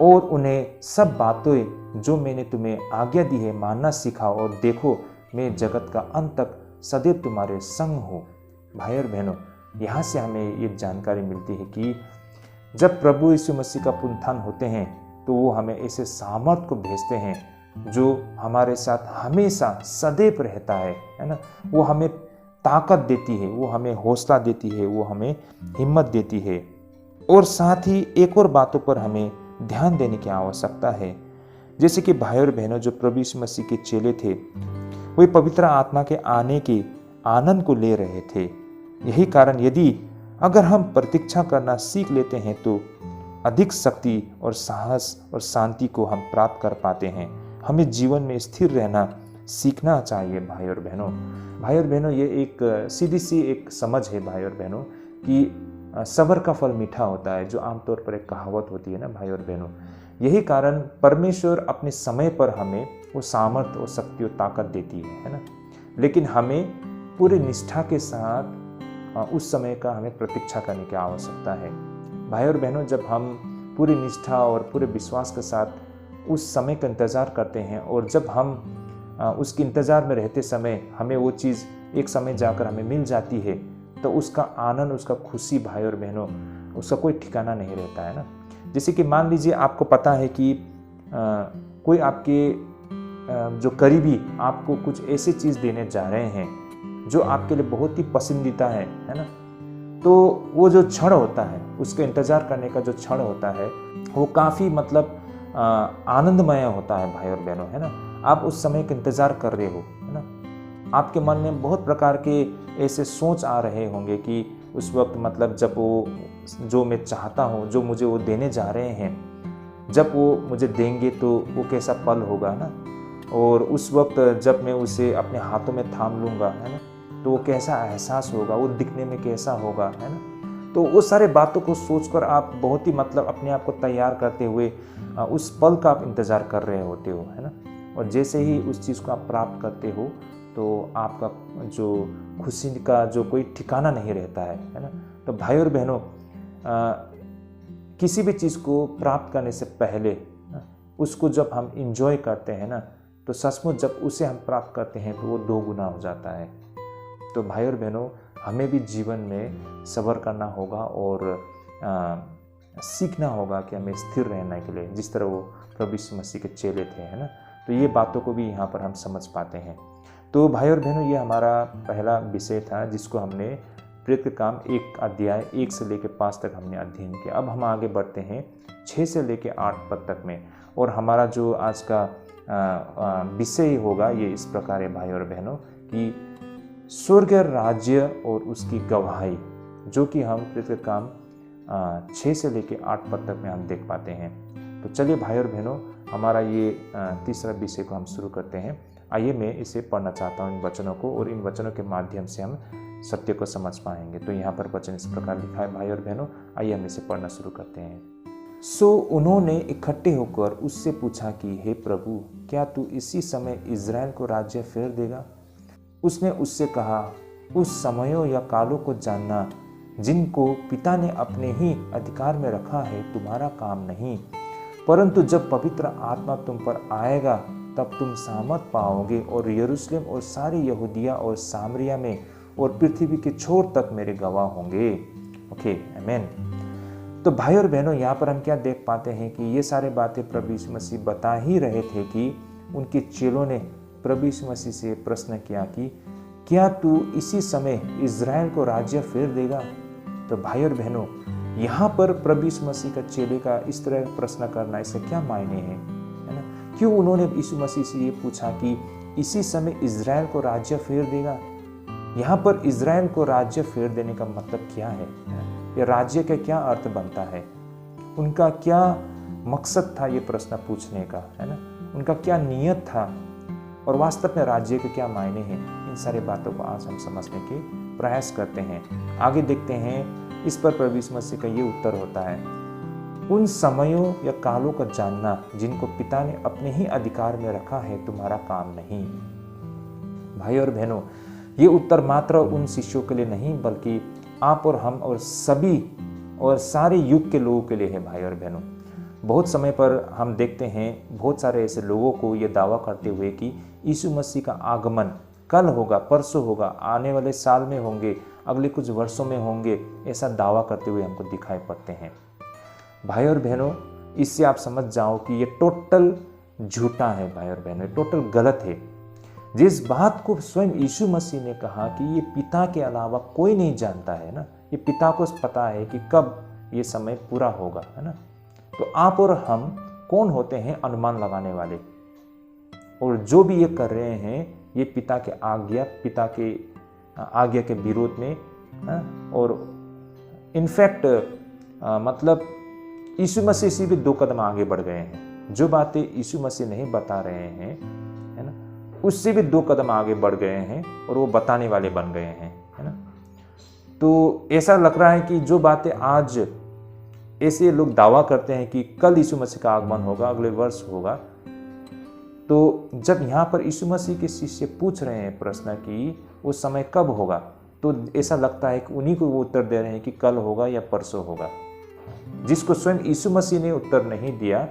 और उन्हें सब बातें जो मैंने तुम्हें आज्ञा दी है मानना सिखाओ, और देखो मैं जगत का अंत तक सदैव तुम्हारे संग हूँ। भाई और बहनों, यहाँ से हमें ये जानकारी मिलती है कि जब प्रभु यीशु मसीह का पुनरुत्थान होते हैं तो वो हमें ऐसे सामर्थ को भेजते हैं जो हमारे साथ हमेशा सदैव रहता है ना। वो हमें ताकत देती है, वो हमें हौसला देती है, वो हमें हिम्मत देती है। और साथ ही एक और बातों पर हमें ध्यान देने की आवश्यकता है। जैसे कि भाई और बहनों, जो प्रभु यीशु मसीह के चेले थे, वे पवित्र आत्मा के आने के आनंद को ले रहे थे। यही कारण यदि अगर हम प्रतीक्षा करना सीख लेते हैं तो अधिक शक्ति और साहस और शांति को हम प्राप्त कर पाते हैं। हमें जीवन में स्थिर रहना सीखना चाहिए भाई और बहनों। भाई और बहनों, ये एक सीधी सी एक समझ है भाई और बहनों कि सब्र का फल मीठा होता है, जो आमतौर पर एक कहावत होती है ना भाई और बहनों। यही कारण परमेश्वर अपने समय पर हमें वो सामर्थ्य और शक्ति और ताकत देती है ना। लेकिन हमें पूरी निष्ठा के साथ उस समय का हमें प्रतीक्षा करने की आवश्यकता है। भाई और बहनों, जब हम पूरी निष्ठा और पूरे विश्वास के साथ उस समय का इंतज़ार करते हैं और जब हम उसके इंतज़ार में रहते समय हमें वो चीज़ एक समय जाकर हमें मिल जाती है, तो उसका आनंद, उसका खुशी भाई और बहनों, उसका कोई ठिकाना नहीं रहता है ना। जैसे कि मान लीजिए आपको पता है कि कोई आपके जो करीबी आपको कुछ ऐसी चीज़ देने जा रहे हैं जो आपके लिए बहुत ही पसंदीदा है ना। तो वो जो क्षण होता है, उसका इंतज़ार करने का जो क्षण होता है, वो काफ़ी मतलब आनंदमय होता है भाई और बहनों, है ना। आप उस समय का इंतज़ार कर रहे हो, है ना। आपके मन में बहुत प्रकार के ऐसे सोच आ रहे होंगे कि उस वक्त मतलब जब वो जो मैं चाहता हूँ, जो मुझे वो देने जा रहे हैं, जब वो मुझे देंगे तो वो कैसा पल होगा ना। और उस वक्त जब मैं उसे अपने हाथों में थाम लूँगा, है ना, तो वो कैसा एहसास होगा, वो दिखने में कैसा होगा, है ना। तो वो सारे बातों को सोचकर आप बहुत ही मतलब अपने आप को तैयार करते हुए उस पल का आप इंतज़ार कर रहे होते हो, है ना। और जैसे ही उस चीज़ को आप प्राप्त करते हो तो आपका जो खुशी का जो कोई ठिकाना नहीं रहता है ना। तो भाई और बहनों, किसी भी चीज़ को प्राप्त करने से पहले उसको जब हम इंजॉय करते हैं ना, तो सचमुच जब उसे हम प्राप्त करते हैं तो वो 2 गुना हो जाता है। तो भाई और बहनों, हमें भी जीवन में सब्र करना होगा और सीखना होगा कि हमें स्थिर रहने के लिए, जिस तरह वो प्रभु यीशु मसीह के चेले थे, है ना। तो ये बातों को भी यहाँ पर हम समझ पाते हैं। तो भाई और बहनों, ये हमारा पहला विषय था जिसको हमने प्रेरित के काम 1 अध्याय 1 से लेकर 5 तक हमने अध्ययन किया। अब हम आगे बढ़ते हैं 6 से लेकर 8 पद तक में, और हमारा जो आज का विषय होगा ये इस प्रकार है भाई और बहनों कि स्वर्ग राज्य और उसकी गवाही, जो कि हम प्रेरित के काम 6 से लेकर 8 पद तक में हम देख पाते हैं। तो चलिए भाई और बहनों, हमारा ये तीसरा विषय को हम शुरू करते हैं। आइए मैं इसे पढ़ना चाहता हूँ, इन वचनों को, और इन वचनों के माध्यम से हम सत्य को समझ पाएंगे। तो यहाँ पर वचन इस प्रकार लिखा है भाई और बहनों, आइए हम इसे पढ़ना शुरू करते हैं। सो उन्होंने इकट्ठे होकर उससे पूछा कि हे प्रभु, क्या तू इसी समय इज़राइल को राज्य फेर देगा? उसने उससे कहा, उस समयों या कालों को जानना जिनको पिता ने अपने ही अधिकार में रखा है तुम्हारा काम नहीं, परंतु जब पवित्र आत्मा तुम पर आएगा तब तुम सामर्थ पाओगे और यरूशलेम और सारी यहूदिया और सामरिया में और पृथ्वी के छोर तक मेरे गवाह होंगे। ओके, आमीन। तो भाई और बहनों, यहाँ पर हम क्या देख पाते हैं कि ये सारे बातें प्रभु यीशु मसीह बता ही रहे थे कि उनके चेलों ने प्रभु यीशु मसीह से प्रश्न किया कि क्या तू इसी समय इज़राइल को राज्य फेर देगा? तो भाई और बहनों, यहाँ पर प्रभु यीशु मसीह का चेले का इस तरह प्रश्न करना, इसका क्या मायने है ना? क्यों उन्होंने यीशु मसीह से ये पूछा कि इसी समय इज़राइल को राज्य फेर देगा? यहाँ पर इज़राइल को राज्य फेर देने का मतलब क्या है? ये राज्य का क्या अर्थ बनता है? उनका क्या मकसद था ये प्रश्न पूछने का, है ना? उनका क्या नियत था और वास्तव में राज्य के क्या मायने हैं? इन सारी बातों को आज हम समझने के प्रयास करते हैं। आगे देखते हैं, इस पर प्रभु यीशु मसीह का ये उत्तर होता है, उन समयों या कालों को जानना जिनको पिता ने अपने ही अधिकार में रखा है तुम्हारा काम नहीं। भाई और बहनों, ये उत्तर मात्र उन शिष्यों के लिए नहीं बल्कि आप और हम और सभी और सारे युग के लोगों के लिए है। भाई और बहनों, बहुत समय पर हम देखते हैं बहुत सारे ऐसे लोगों को ये दावा करते हुए कि यीशु मसीह का आगमन कल होगा, परसों होगा, आने वाले साल में होंगे, अगले कुछ वर्षों में होंगे, ऐसा दावा करते हुए हमको दिखाई पड़ते हैं। भाई और बहनों, इससे आप समझ जाओ कि ये टोटल झूठा है। भाई और बहनों, टोटल गलत है। जिस बात को स्वयं यीशु मसीह ने कहा कि ये पिता के अलावा कोई नहीं जानता है ना, ये पिता को पता है कि कब ये समय पूरा होगा, है ना। तो आप और हम कौन होते हैं अनुमान लगाने वाले? और जो भी ये कर रहे हैं ये पिता के आज्ञा के विरोध में, और इनफैक्ट मतलब यीशु मसीह से भी 2 कदम आगे बढ़ गए हैं। जो बातें यीशु मसीह नहीं बता रहे हैं, है ना, उससे भी 2 कदम आगे बढ़ गए हैं और वो बताने वाले बन गए हैं, है ना। तो ऐसा लग रहा है कि जो बातें आज ऐसे लोग दावा करते हैं कि कल यीशु मसीह का आगमन होगा, अगले वर्ष होगा, तो जब यहाँ पर यीशु मसीह के शिष्य पूछ रहे हैं प्रश्न कि वो समय कब होगा, तो ऐसा लगता है कि उन्हीं को वो उत्तर दे रहे हैं कि कल होगा या परसों होगा। जिसको स्वयं यीशु मसीह ने उत्तर नहीं दिया,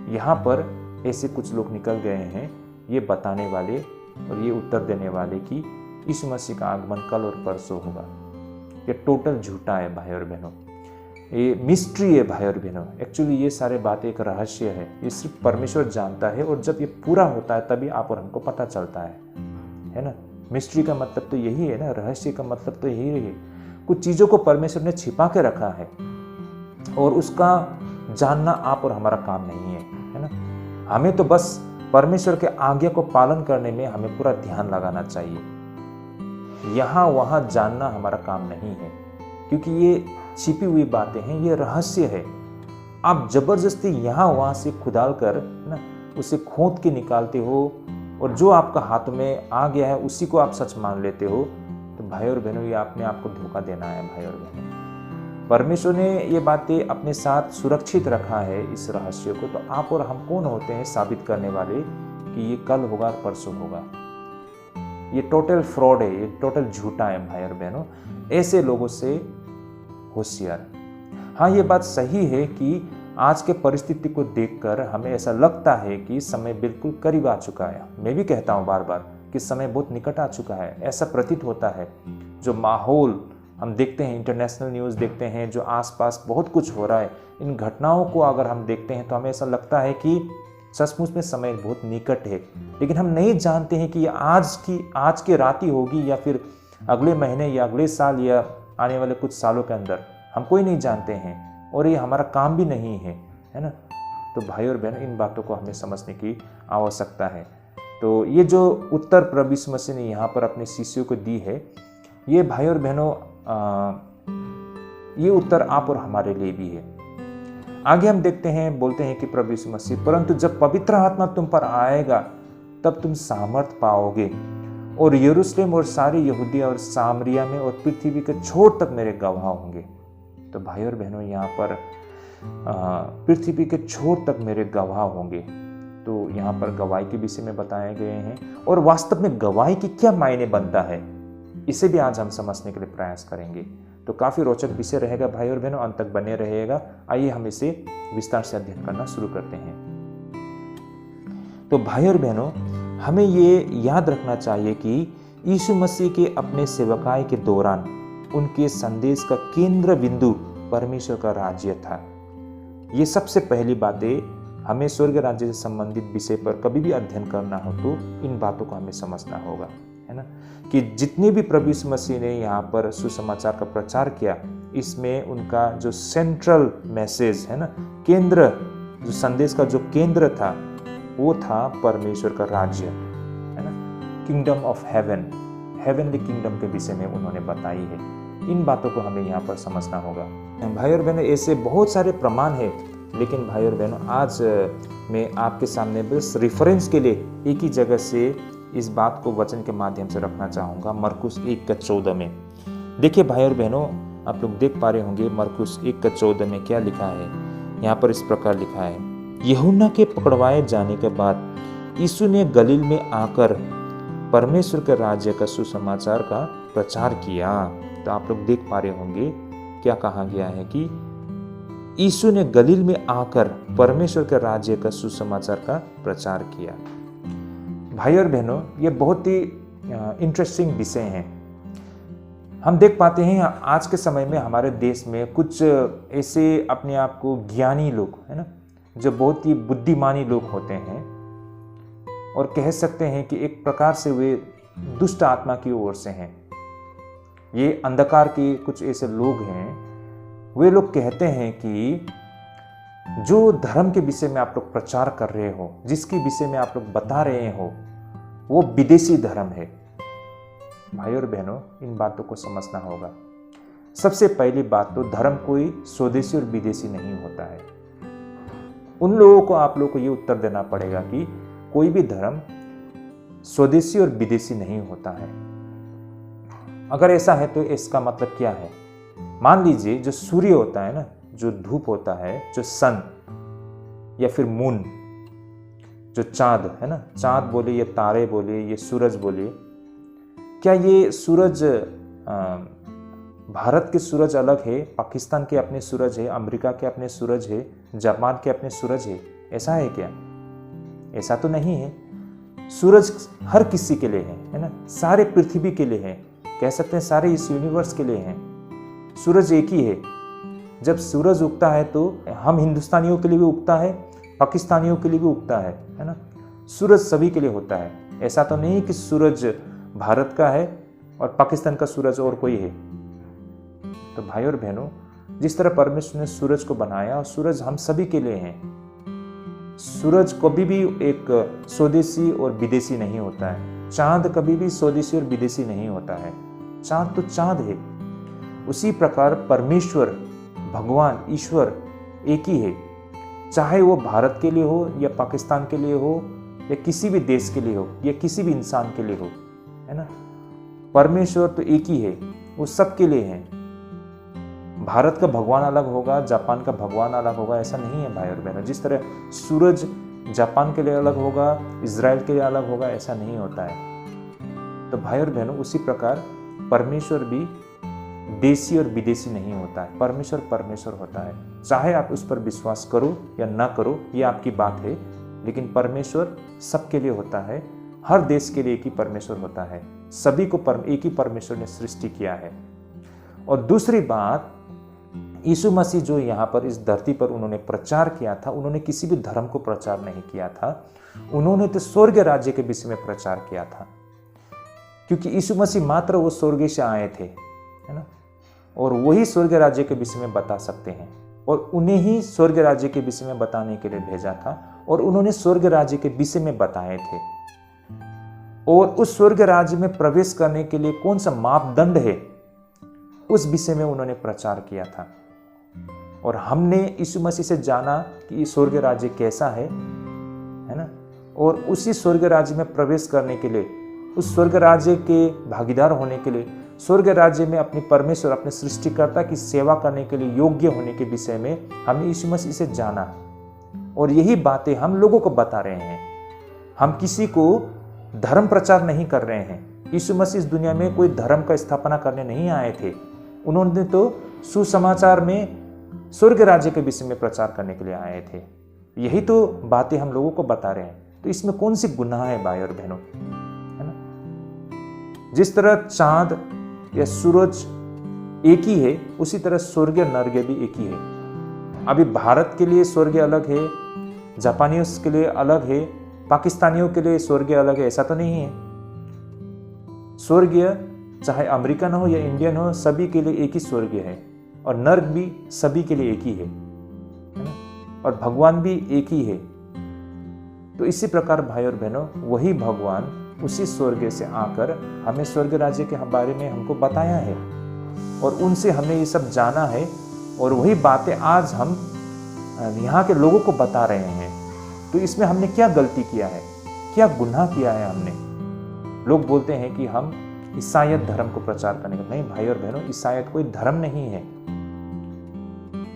यहाँ पर ऐसे कुछ लोग निकल गए हैं ये बताने वाले और ये उत्तर देने वाले कि यीशु मसीह का आगमन कल और परसों होगा। ये टोटल झूठा है भाई और बहनों, ये मिस्ट्री है भाई और बहनों। एक्चुअली ये सारे बातें एक रहस्य है, ये सिर्फ परमेश्वर जानता है, और जब ये पूरा होता है तभी आप और हमको पता चलता है ना। मिस्ट्री का मतलब तो यही है ना, रहस्य का मतलब तो यही है। कुछ चीज़ों को परमेश्वर ने छिपा के रखा है और उसका जानना आप और हमारा काम नहीं है ना। हमें तो बस परमेश्वर के आज्ञा को पालन करने में हमें पूरा ध्यान लगाना चाहिए। यहाँ वहाँ जानना हमारा काम नहीं है, क्योंकि ये छिपी हुई बातें हैं, ये रहस्य है। आप जबरदस्ती यहाँ वहाँ से खुदाल कर ना उसे खोद के निकालते हो, और जो आपका हाथ में आ गया है उसी को आप सच मान लेते हो, तो भाई और बहनों ये आपने आपको धोखा देना है। भाई और बहनों, परमेश्वर ने ये बातें अपने साथ सुरक्षित रखा है इस रहस्य को, तो आप और हम कौन होते हैं साबित करने वाले कि ये कल होगा और परसों होगा। ये टोटल फ्रॉड है, ये टोटल झूठा है भाई और बहनों। ऐसे लोगों से होशियार। हाँ, ये बात सही है कि आज के परिस्थिति को देखकर हमें ऐसा लगता है कि समय बिल्कुल करीब आ चुका है। मैं भी कहता हूँ बार बार कि समय बहुत निकट आ चुका है, ऐसा प्रतीत होता है। जो माहौल हम देखते हैं, इंटरनेशनल न्यूज़ देखते हैं, जो आसपास बहुत कुछ हो रहा है, इन घटनाओं को अगर हम देखते हैं तो हमें ऐसा लगता है कि सचमुच में समय बहुत निकट है। लेकिन हम नहीं जानते हैं कि ये आज की रात ही होगी, या फिर अगले महीने, या अगले साल, या आने वाले कुछ सालों के अंदर। हम कोई नहीं जानते हैं, और ये हमारा काम भी नहीं है ना। तो भाई और बहनों, इन बातों को हमें समझने की आवश्यकता है। तो ये जो उत्तर प्रभु यीशु मसीह ने यहाँ पर अपने शिष्यों को दी है, ये भाई और बहनों ये उत्तर आप और हमारे लिए भी है। आगे हम देखते हैं, बोलते हैं कि प्रभु यीशु मसीह, परंतु जब पवित्र आत्मा तुम पर आएगा तब तुम सामर्थ पाओगे, और यरूशलेम और सारी यहूदिया और सामरिया में और पृथ्वी के छोर तक मेरे गवाह होंगे। तो भाई और बहनों, यहाँ पर पृथ्वी के छोर तक मेरे गवाह होंगे। तो यहाँ पर गवाही के विषय में बताए गए हैं, और वास्तव में गवाही की क्या मायने बनता है, इसे भी आज हम समझने के लिए प्रयास करेंगे। तो काफी रोचक विषय रहेगा भाई और बहनों, अंत तक बने रहेगा। आइए हम इसे विस्तार से अध्ययन करना शुरू करते हैं। तो भाई और बहनों, हमें ये याद रखना चाहिए कि यीशु मसीह के अपने सेवकाई के दौरान उनके संदेश का केंद्र बिंदु परमेश्वर का राज्य था। ये सबसे पहली बातें, हमें स्वर्ग राज्य से संबंधित विषय पर कभी भी अध्ययन करना हो तो इन बातों को हमें समझना होगा, है ना। कि जितने भी प्रभु यीशु मसीह ने यहाँ पर सुसमाचार का प्रचार किया, इसमें उनका जो सेंट्रल मैसेज है ना, केंद्र, जो संदेश का जो केंद्र था, वो था परमेश्वर का राज्य, है ना। Kingdom of haven, heavenly kingdom के विषय में उन्होंने बताई है। इन बातों को हमें यहाँ पर समझना होगा। भाई और बहनों, ऐसे बहुत सारे प्रमाण है, लेकिन भाई और बहनों, आज मैं आपके सामने बस रेफरेंस के लिए एक ही जगह से इस बात को वचन के माध्यम से रखना चाहूँगा। मरकुस 1:14 में देखिए भाई और बहनों, आप लोग देख पा रहे होंगे मरकुस 1:14 में क्या लिखा है। यहाँ पर इस प्रकार लिखा है, यूहन्ना के पकड़वाए जाने के बाद यीशु ने गलील में आकर परमेश्वर के राज्य का सुसमाचार का प्रचार किया। तो आप लोग देख पा रहे होंगे क्या कहा गया है कि यीशु ने गलील में आकर परमेश्वर के राज्य का सुसमाचार का प्रचार किया। भाई और बहनों, ये बहुत ही इंटरेस्टिंग विषय हैं। हम देख पाते हैं आज के समय में हमारे देश में कुछ ऐसे अपने आप को ज्ञानी लोग, है ना, जो बहुत ही बुद्धिमानी लोग होते हैं, और कह सकते हैं कि एक प्रकार से वे दुष्ट आत्मा की ओर से हैं। ये अंधकार के कुछ ऐसे लोग हैं, वे लोग कहते हैं कि जो धर्म के विषय में आप लोग प्रचार कर रहे हो, जिसके विषय में आप लोग बता रहे हो, वो विदेशी धर्म है। भाई और बहनों, इन बातों को समझना होगा। सबसे पहली बात तो, धर्म कोई स्वदेशी और विदेशी नहीं होता है। उन लोगों को, आप लोगों को ये उत्तर देना पड़ेगा कि कोई भी धर्म स्वदेशी और विदेशी नहीं होता है। अगर ऐसा है तो इसका मतलब क्या है? मान लीजिए जो सूर्य होता है ना, जो धूप होता है, जो सन या फिर मून, जो चांद है ना, चांद बोले, ये तारे बोले, ये सूरज बोले, क्या ये सूरज भारत के सूरज अलग है, पाकिस्तान के अपने सूरज है, अमेरिका के अपने सूरज है, जापान के अपने सूरज है? ऐसा है क्या? ऐसा तो नहीं है। सूरज हर किसी के लिए है ना, सारे पृथ्वी के लिए है, कह सकते हैं सारे इस यूनिवर्स के लिए है। सूरज एक ही है। जब सूरज उगता है तो हम हिंदुस्तानियों के लिए भी उगता है, पाकिस्तानियों के लिए भी उगता है ना। सूरज सभी के लिए होता है। ऐसा तो नहीं कि सूरज भारत का है और पाकिस्तान का सूरज और कोई है। तो भाई और बहनों, जिस तरह परमेश्वर ने सूरज को बनाया, और सूरज हम सभी के लिए है। सूरज कभी भी एक स्वदेशी और विदेशी नहीं होता है। चांद कभी भी स्वदेशी और विदेशी नहीं होता है। चांद तो चांद है। उसी प्रकार परमेश्वर, भगवान, ईश्वर एक ही है। चाहे वो भारत के लिए हो या पाकिस्तान के लिए हो या किसी भी देश के लिए हो या किसी भी इंसान के लिए हो, है ना। परमेश्वर तो एक ही है, वो सबके लिए है। भारत का भगवान अलग होगा, जापान का भगवान अलग होगा, ऐसा नहीं है भाई और बहनों। जिस तरह सूरज जापान के लिए अलग होगा, इजराइल के लिए अलग होगा, ऐसा नहीं होता है। तो भाई और बहनों, उसी प्रकार परमेश्वर भी देशी और विदेशी नहीं होता है। परमेश्वर परमेश्वर होता है। चाहे आप उस पर विश्वास करो या ना करो, ये आपकी बात है, लेकिन परमेश्वर सबके लिए होता है। हर देश के लिए एक ही परमेश्वर होता है। सभी को एक ही परमेश्वर ने सृष्टि किया है। और दूसरी बात, यीशु मसीह जो यहाँ पर इस धरती पर उन्होंने प्रचार किया था, उन्होंने किसी भी धर्म को प्रचार नहीं किया था। उन्होंने तो स्वर्ग राज्य के विषय में प्रचार किया था, क्योंकि यीशु मसीह मात्र वो स्वर्ग से आए थे, है ना। और वही स्वर्ग राज्य के विषय में बता सकते हैं, और उन्हें ही स्वर्ग राज्य के विषय में बताने के लिए भेजा था, और उन्होंने स्वर्ग राज्य के विषय में बताए थे। और उस स्वर्ग राज्य में प्रवेश करने के लिए कौन सा मापदंड है, उस विषय में उन्होंने प्रचार किया था। और हमने यीशु मसीह से जाना कि स्वर्ग राज्य कैसा है ना। और उसी स्वर्ग राज्य में प्रवेश करने के लिए, उस स्वर्ग राज्य के भागीदार होने के लिए, स्वर्ग राज्य में अपने परमेश्वर, अपने सृष्टिकर्ता की सेवा करने के लिए योग्य होने के विषय में हमने यीशु मसीह से जाना। और यही बातें हम लोगों को बता रहे हैं। हम किसी को धर्म प्रचार नहीं कर रहे हैं। यीशु मसीह इस दुनिया में कोई धर्म का स्थापना करने नहीं आए थे। उन्होंने तो सुसमाचार में स्वर्ग राज्य के विषय में प्रचार करने के लिए आए थे। यही तो बातें हम लोगों को बता रहे हैं। तो इसमें कौन सी गुनाह है भाई और बहनों, है ना। जिस तरह चांद या सूरज एक ही है, उसी तरह स्वर्ग नर्ग भी एक ही है। अभी भारत के लिए स्वर्ग अलग है, जापानियों के लिए अलग है, पाकिस्तानियों के लिए स्वर्ग अलग है, ऐसा तो नहीं है। स्वर्ग चाहे अमेरिकन हो या इंडियन हो, सभी के लिए एक ही स्वर्ग है। और नर्क भी सभी के लिए एक ही है ना। और भगवान भी एक ही है। तो इसी प्रकार भाई और बहनों, वही भगवान उसी स्वर्ग से आकर हमें स्वर्ग राज्य के बारे में हमको बताया है, और उनसे हमने ये सब जाना है। और वही बातें आज हम यहाँ के लोगों को बता रहे हैं। तो इसमें हमने क्या गलती किया है, क्या गुनाह किया है हमने। लोग बोलते हैं कि हम ईसाईयत धर्म को प्रचार करने का। नहीं भाई और बहनों, ईसाईयत कोई धर्म नहीं है।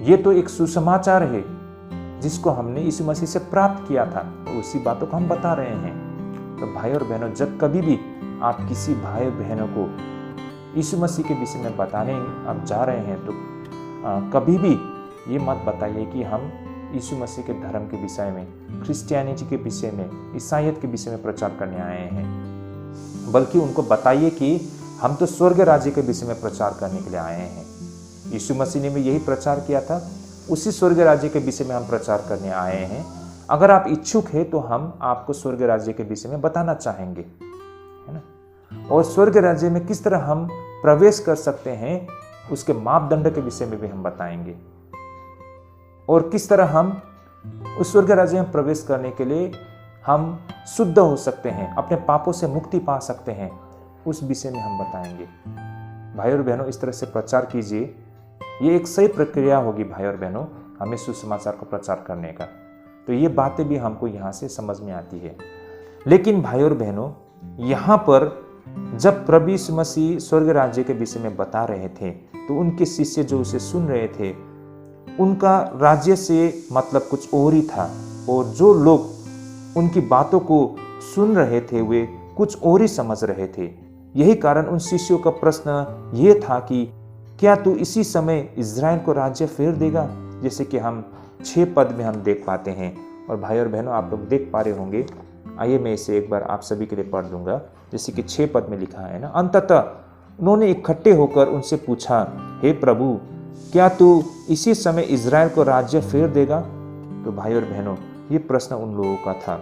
ये तो एक सुसमाचार है जिसको हमने यीशु मसीह से प्राप्त किया था। तो उसी बातों को हम बता रहे हैं। तो भाई और बहनों, जब कभी भी आप किसी भाई बहनों को यीशु मसीह के विषय में बताने आप जा रहे हैं, तो कभी भी ये मत बताइए कि हम यीशु मसीह के धर्म के विषय में, क्रिश्चियनिटी के विषय में, ईसाईयत के विषय में प्रचार करने आए हैं। बल्कि उनको बताइए कि हम तो स्वर्ग राज्य के विषय में प्रचार करने के लिए आए हैं। यीशु मसीह ने भी यही प्रचार किया था। उसी स्वर्ग राज्य के विषय में हम प्रचार करने आए हैं। अगर आप इच्छुक हैं तो हम आपको स्वर्ग राज्य के विषय में बताना चाहेंगे, है ना। और स्वर्ग राज्य में किस तरह हम प्रवेश कर सकते हैं, उसके मापदंड के विषय में भी हम बताएंगे। और किस तरह हम उस स्वर्ग राज्य में प्रवेश करने के लिए हम शुद्ध हो सकते हैं, अपने पापों से मुक्ति पा सकते हैं, उस विषय में हम बताएंगे। भाई और बहनों, इस तरह से प्रचार कीजिए। ये एक सही प्रक्रिया होगी भाई और बहनों, हमें सुसमाचार को प्रचार करने का। तो ये बातें भी हमको यहाँ से समझ में आती है। लेकिन भाई और बहनों, यहाँ पर जब प्रभु यीशु मसीह स्वर्ग राज्य के विषय में बता रहे थे, तो उनके शिष्य जो उसे सुन रहे थे, उनका राज्य से मतलब कुछ और ही था। और जो लोग उनकी बातों को सुन रहे थे, वे कुछ और ही समझ रहे थे। यही कारण उन शिष्यों का प्रश्न ये था कि क्या तू इसी समय इज़राइल को राज्य फेर देगा, जैसे कि हम 6 पद में हम देख पाते हैं। और भाई और बहनों, आप लोग देख पा रहे होंगे आइए मैं इसे एक बार आप सभी के लिए पढ़ दूंगा। जैसे कि 6 पद में लिखा है ना, अंततः उन्होंने इकट्ठे होकर उनसे पूछा, हे प्रभु, क्या तू इसी समय इज़राइल को राज्य फेर देगा? तो भाई और बहनों, ये प्रश्न उन लोगों का था।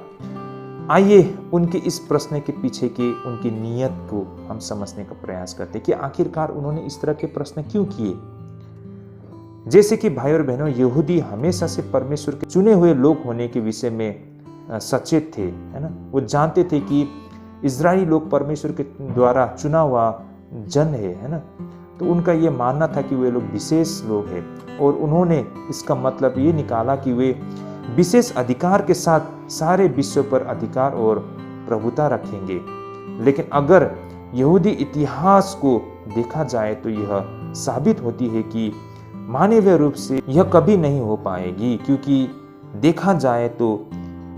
आइए उनके इस प्रश्न के पीछे की उनकी नीयत को हम समझने का प्रयास करते हैं कि आखिरकार उन्होंने इस तरह के प्रश्न क्यों किए। जैसे कि भाई और बहनों, यहूदी हमेशा से परमेश्वर के चुने हुए लोग होने के विषय में सचेत थे, है ना। वो जानते थे कि इजरायली लोग परमेश्वर के द्वारा चुना हुआ जन है ना। तो उनका ये मानना था कि वे लोग विशेष लोग हैं, और उन्होंने इसका मतलब ये निकाला कि वे विशेष अधिकार के साथ सारे विश्व पर अधिकार और प्रभुता रखेंगे। लेकिन अगर यहूदी इतिहास को देखा जाए तो यह साबित होती है कि मानवीय रूप से यह कभी नहीं हो पाएगी, क्योंकि देखा जाए तो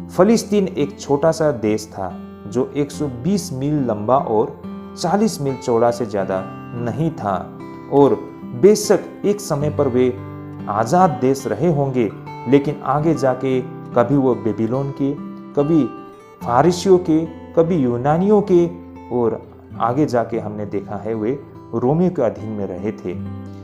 फलस्तीन एक छोटा सा देश था जो 120 मील लंबा और 40 मील चौड़ा से ज़्यादा नहीं था। और बेशक एक समय पर वे आज़ाद देश रहे होंगे, लेकिन आगे जाके कभी वो बेबीलोन के, कभी फारिसियों के, कभी यूनानियों के, और आगे जाके हमने देखा है वे रोमियों के अधीन में रहे थे।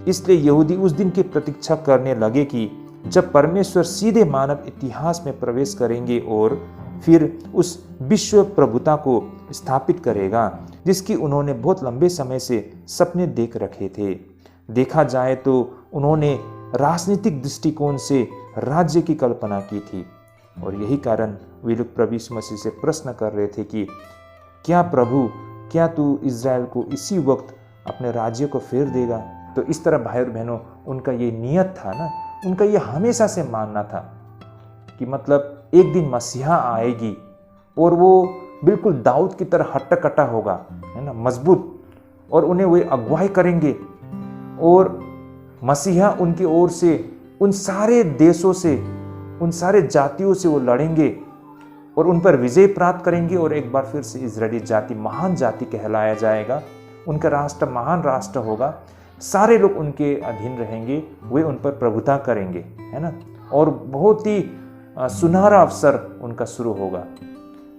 इसलिए यहूदी उस दिन की प्रतीक्षा करने लगे कि जब परमेश्वर सीधे मानव इतिहास में प्रवेश करेंगे और फिर उस विश्व प्रभुता को स्थापित करेगा जिसकी उन्होंने बहुत लंबे समय से सपने देख रखे थे। देखा जाए तो उन्होंने राजनीतिक दृष्टिकोण से राज्य की कल्पना की थी, और यही कारण वे लोग प्रभु यीशु मसीह से प्रश्न कर रहे थे कि क्या प्रभु, क्या तू इज़राइल को इसी वक्त अपने राज्य को फेर देगा? तो इस तरह भाई और बहनों, उनका ये नियत था ना, उनका ये हमेशा से मानना था कि मतलब एक दिन मसीहा आएगी और वो बिल्कुल दाऊद की तरह हट्टा कट्टा होगा, है ना, मजबूत, और उन्हें वे अगुवाई करेंगे, और मसीहा उनकी ओर से उन सारे देशों से, उन सारे जातियों से वो लड़ेंगे और उन पर विजय प्राप्त करेंगे, और एक बार फिर से इजरायली जाति महान जाति कहलाया जाएगा। उनका राष्ट्र महान राष्ट्र होगा, सारे लोग उनके अधीन रहेंगे, वे उन पर प्रभुता करेंगे, है ना, और बहुत ही सुनहरा अवसर उनका शुरू होगा।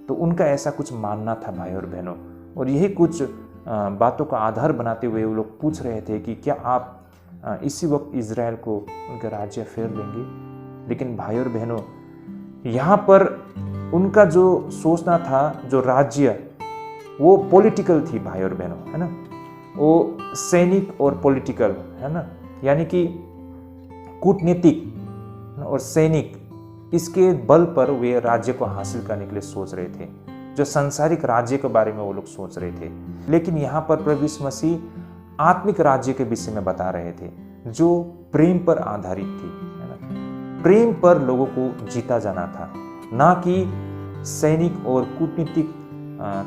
तो उनका ऐसा कुछ मानना था भाई और बहनों, और यही कुछ बातों का आधार बनाते हुए वो लोग पूछ रहे थे कि क्या आप इसी वक्त इज़राइल को उनका राज्य फेर देंगे? लेकिन भाई और बहनों, यहाँ पर उनका जो सोचना था, जो राज्य, वो पॉलिटिकल थी भाई और बहनों, है ना, वो सैनिक और पॉलिटिकल, है ना, यानी कि कूटनीतिक और सैनिक, इसके बल पर वे राज्य को हासिल करने के लिए सोच रहे थे। जो सांसारिक राज्य के बारे में वो लोग सोच रहे थे, लेकिन यहाँ पर प्रभु यीशु मसीह आत्मिक राज्य के विषय में बता रहे थे, जो प्रेम पर आधारित थी, है ना। प्रेम पर लोगों को जीता जाना था, ना कि सैनिक और कूटनीतिक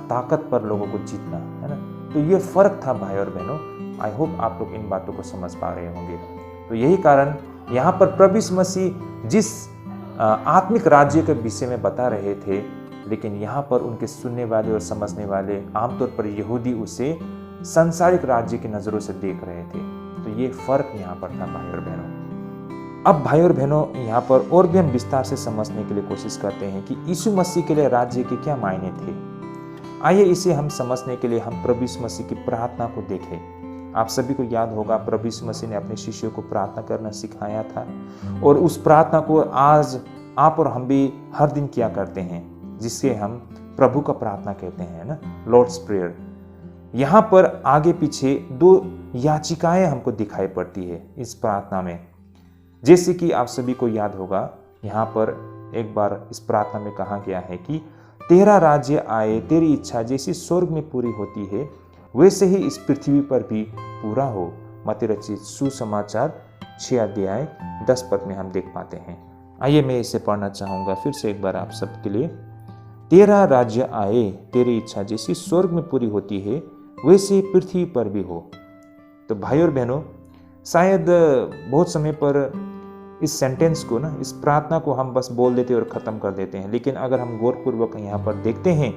ताकत पर लोगों को जीतना, है ना। तो ये फर्क था भाई और बहनों। आई होप आप लोग इन बातों को समझ पा रहे होंगे। तो यही कारण यहाँ पर प्रभु यीशु मसीह जिस आत्मिक राज्य के विषय में बता रहे थे, लेकिन यहाँ पर उनके सुनने वाले और समझने वाले, आमतौर पर यहूदी, उसे सांसारिक राज्य की नज़रों से देख रहे थे। तो ये फर्क यहाँ पर था भाई और बहनों। अब भाई और बहनों, यहाँ पर और भी हम विस्तार से समझने के लिए कोशिश करते हैं कि यीशु मसीह के लिए राज्य के क्या मायने थे। आइए इसे हम समझने के लिए हम प्रभु यीशु मसीह की प्रार्थना को देखें। आप सभी को याद होगा, प्रभु यीशु मसीह ने अपने शिष्यों को प्रार्थना करना सिखाया था, और उस प्रार्थना को आज आप और हम भी हर दिन किया करते हैं, जिससे हम प्रभु का प्रार्थना कहते हैं ना, लॉर्ड्स प्रेयर। यहाँ पर आगे पीछे 2 याचिकाएं हमको दिखाई पड़ती है इस प्रार्थना में। जैसे कि आप सभी को याद होगा, यहाँ पर एक बार इस प्रार्थना में कहा गया है कि तेरा राज्य आए, तेरी इच्छा जैसी स्वर्ग में पूरी होती है वैसे ही इस पृथ्वी पर भी पूरा हो। मत्ती रचित सुसमाचार 6 अध्याय 10 पद में हम देख पाते हैं। आइए मैं इसे पढ़ना चाहूँगा फिर से एक बार आप सबके लिए। तेरा राज्य आए, तेरी इच्छा जैसी स्वर्ग में पूरी होती है वैसे ही पृथ्वी पर भी हो। तो भाई और बहनों, शायद बहुत समय पर इस सेंटेंस को ना, इस प्रार्थना को हम बस बोल देते और ख़त्म कर देते हैं, लेकिन अगर हम गौरपूर्वक यहाँ पर देखते हैं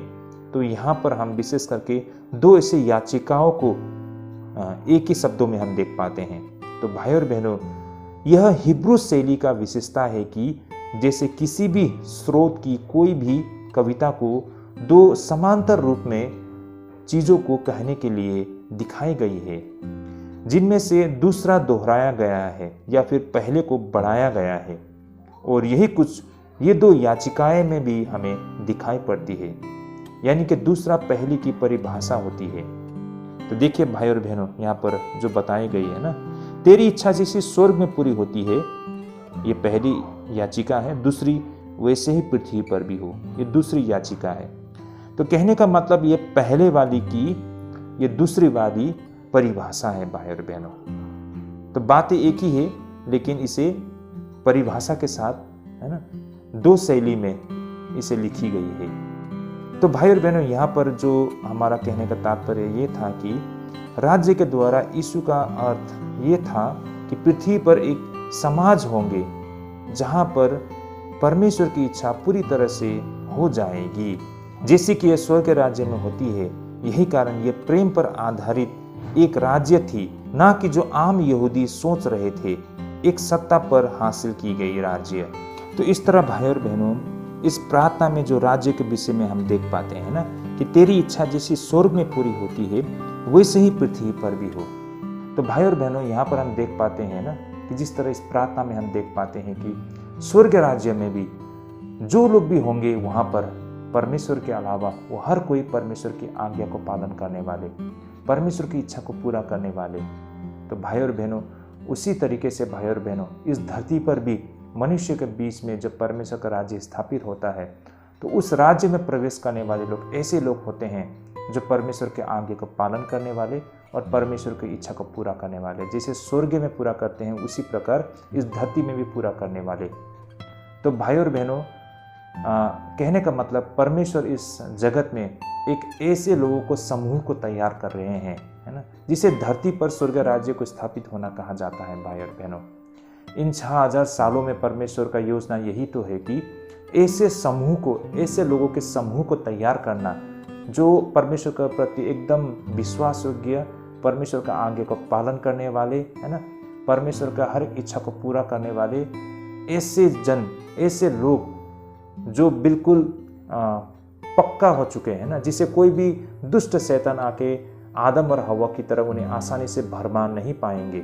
तो यहाँ पर हम विशेष करके 2 ऐसे याचिकाओं को एक ही शब्दों में हम देख पाते हैं। तो भाई और बहनों, यह हिब्रू शैली का विशेषता है कि जैसे किसी भी स्रोत की कोई भी कविता को दो समांतर रूप में चीजों को कहने के लिए दिखाई गई है, जिनमें से दूसरा दोहराया गया है या फिर पहले को बढ़ाया गया है। और ये दो याचिकाएं में भी हमें दिखाई पड़ती है, यानी कि दूसरा पहली की परिभाषा होती है। तो देखिए भाई और बहनों, यहाँ पर जो बताई गई है ना, तेरी इच्छा जैसी स्वर्ग में पूरी होती है, ये पहली याचिका है। दूसरी, वैसे ही पृथ्वी पर भी हो, ये दूसरी याचिका है। तो कहने का मतलब ये पहले वाली की ये दूसरी वाली परिभाषा है भाई और बहनों। तो बातें एक ही है, लेकिन इसे परिभाषा के साथ, है ना, दो शैली में इसे लिखी गई है। तो भाई और बहनों, यहाँ पर जो हमारा कहने का तात्पर्य ये था कि राज्य के द्वारा यीशु का अर्थ ये था कि पृथ्वी पर एक समाज होंगे जहाँ पर परमेश्वर की इच्छा पूरी तरह से हो जाएगी, जैसे कि यह स्वर्ग के राज्य में होती है। यही कारण यह प्रेम पर आधारित एक राज्य थी, ना कि जो आम यहूदी सोच रहे थे, एक सत्ता पर हासिल की गई राज्य। तो इस तरह भाई और बहनों, इस प्रार्थना में जो राज्य के विषय में हम देख पाते हैं ना, कि तेरी इच्छा जैसी स्वर्ग में पूरी होती है, वैसे ही पृथ्वी पर भी हो। तो भाई और बहनों, यहाँ पर हम देख पाते हैं ना कि जिस तरह इस प्रार्थना में हम देख पाते हैं कि स्वर्ग राज्य में भी जो लोग भी होंगे, वहाँ पर परमेश्वर के अलावा वो हर कोई परमेश्वर की आज्ञा को पालन करने वाले, परमेश्वर की इच्छा को पूरा करने वाले। तो भाई और बहनों, उसी तरीके से भाई और बहनों, इस धरती पर भी मनुष्य के बीच में जब परमेश्वर का राज्य स्थापित होता है, तो उस राज्य में प्रवेश करने वाले लोग ऐसे लोग होते हैं जो परमेश्वर के आज्ञा को पालन करने वाले और परमेश्वर की इच्छा को पूरा करने वाले। जैसे स्वर्ग में पूरा करते हैं, उसी प्रकार इस धरती में भी पूरा करने वाले। तो भाई और बहनों, कहने का मतलब परमेश्वर इस जगत में एक ऐसे लोगों को, समूह को तैयार कर रहे हैं, है ना, जिसे धरती पर स्वर्ग राज्य को स्थापित होना कहा जाता है। भाई और बहनों, इन 6000 सालों में परमेश्वर का योजना यही तो है कि ऐसे समूह को, ऐसे लोगों के समूह को तैयार करना जो परमेश्वर के प्रति एकदम विश्वास योग्य, परमेश्वर का आज्ञा को पालन करने वाले, है ना, परमेश्वर का हर इच्छा को पूरा करने वाले ऐसे जन, ऐसे लोग जो बिल्कुल पक्का हो चुके हैं ना, जिसे कोई भी दुष्ट शैतान आके आदम और हवा की तरह उन्हें आसानी से भरमा नहीं पाएंगे।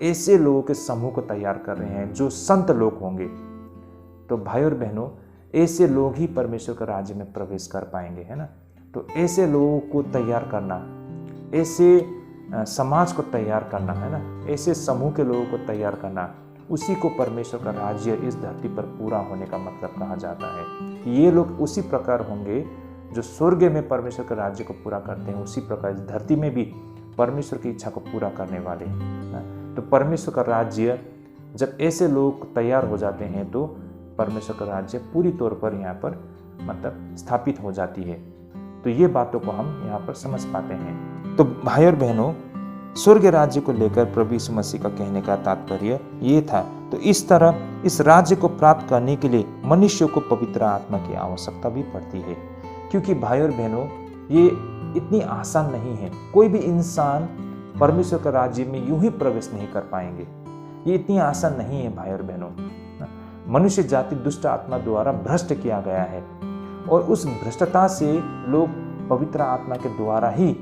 ऐसे लोगों के समूह को तैयार कर रहे हैं जो संत लोग होंगे। तो भाई और बहनों, ऐसे लोग ही परमेश्वर के राज्य में प्रवेश कर पाएंगे, है ना। तो ऐसे लोगों को तैयार करना, ऐसे समाज को तैयार करना, है ना, ऐसे समूह के लोगों को तैयार करना, उसी को परमेश्वर का राज्य इस धरती पर पूरा होने का मतलब कहा जाता है। ये लोग उसी प्रकार होंगे जो स्वर्ग में परमेश्वर के राज्य को पूरा करते हैं, उसी प्रकार इस धरती में भी परमेश्वर की इच्छा को पूरा करने वाले। तो परमेश्वर का राज्य जब ऐसे लोग तैयार हो जाते हैं, तो परमेश्वर का राज्य पूरी तौर पर यहाँ पर मतलब स्थापित हो जाती है। तो ये बातों को हम यहाँ पर समझ पाते हैं। तो भाई और बहनों, स्वर्ग राज्य को लेकर प्रभु यीशु मसीह का कहने का तात्पर्य ये था। तो इस तरह इस राज्य को प्राप्त करने के लिए मनुष्य को पवित्र आत्मा की आवश्यकता भी पड़ती है, क्योंकि भाई और बहनों, ये इतनी आसान नहीं है। कोई भी इंसान परमेश्वर के राज्य में यूं ही प्रवेश नहीं कर पाएंगे, ये इतनी आसान नहीं है भाई और बहनों। मनुष्य जाति दुष्ट आत्मा द्वारा भ्रष्ट किया गया है, और उस भ्रष्टता से लोग पवित्र आत्मा के द्वारा ही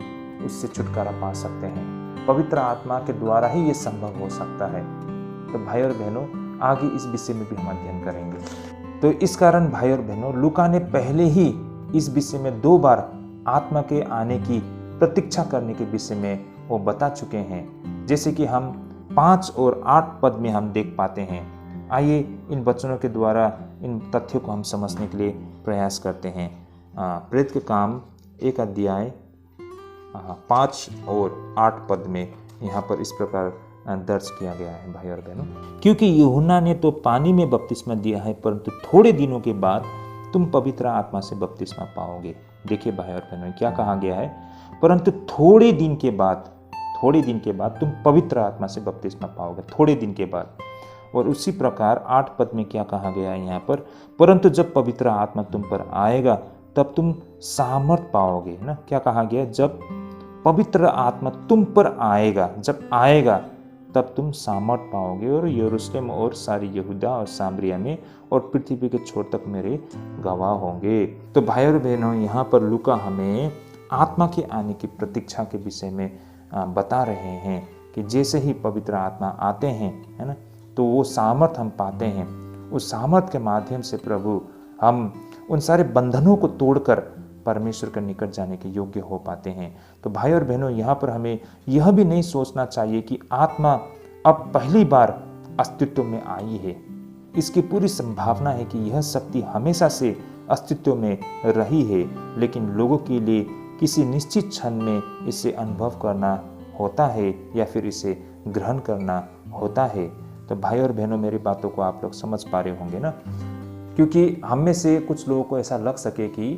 उससे छुटकारा पा सकते हैं। पवित्र आत्मा के द्वारा ही ये संभव हो सकता है। तो भाई और बहनों, आगे इस विषय में भी हम अध्ययन करेंगे। तो इस कारण भाई और बहनों, लूका ने पहले ही इस विषय में 2 बार आत्मा के आने की प्रतीक्षा करने के विषय में वो बता चुके हैं, जैसे कि हम 5 और 8 पद में हम देख पाते हैं। आइए इन वचनों के द्वारा इन तथ्यों को हम समझने के लिए प्रयास करते हैं। प्रेरित के काम 1 अध्याय 5 और 8 पद में यहाँ पर इस प्रकार दर्ज किया गया है। भाई और बहनों, क्योंकि यूहन्ना ने तो पानी में बपतिस्मा दिया है, परंतु थोड़े दिनों के बाद तुम पवित्र आत्मा से बपतिस्मा पाओगे। देखिए भाई और बहनों, क्या कहा गया है? परंतु थोड़े दिन के बाद तुम पवित्र आत्मा से बपतिस्मा पाओगे, थोड़े दिन के बाद। और उसी प्रकार 8 पद में क्या कहा गया है यहाँ पर? परंतु जब पवित्र आत्मा तुम पर आएगा तब तुम सामर्थ पाओगे। ना, क्या कहा गया? जब पवित्र आत्मा तुम पर आएगा, जब आएगा तब तुम सामर्थ पाओगे और यरूशलेम और सारी यहूदा और सामरिया में और पृथ्वी के छोर तक मेरे गवाह होंगे। तो भाई और बहनों, यहाँ पर लूका हमें आत्मा के आने की प्रतीक्षा के विषय में बता रहे हैं कि जैसे ही पवित्र आत्मा आते हैं, है ना, तो वो सामर्थ हम पाते हैं। उस सामर्थ के माध्यम से प्रभु हम उन सारे बंधनों को तोड़कर परमेश्वर के निकट जाने के योग्य हो पाते हैं। तो भाई और बहनों, यहाँ पर हमें यह भी नहीं सोचना चाहिए कि आत्मा अब पहली बार अस्तित्व में आई है। इसकी पूरी संभावना है कि यह शक्ति हमेशा से अस्तित्व में रही है, लेकिन लोगों के लिए किसी निश्चित क्षण में इसे अनुभव करना होता है या फिर इसे ग्रहण करना होता है। तो भाई और बहनों, मेरी बातों को आप लोग समझ पा रहे होंगे ना, क्योंकि हम में से कुछ लोगों को ऐसा लग सके कि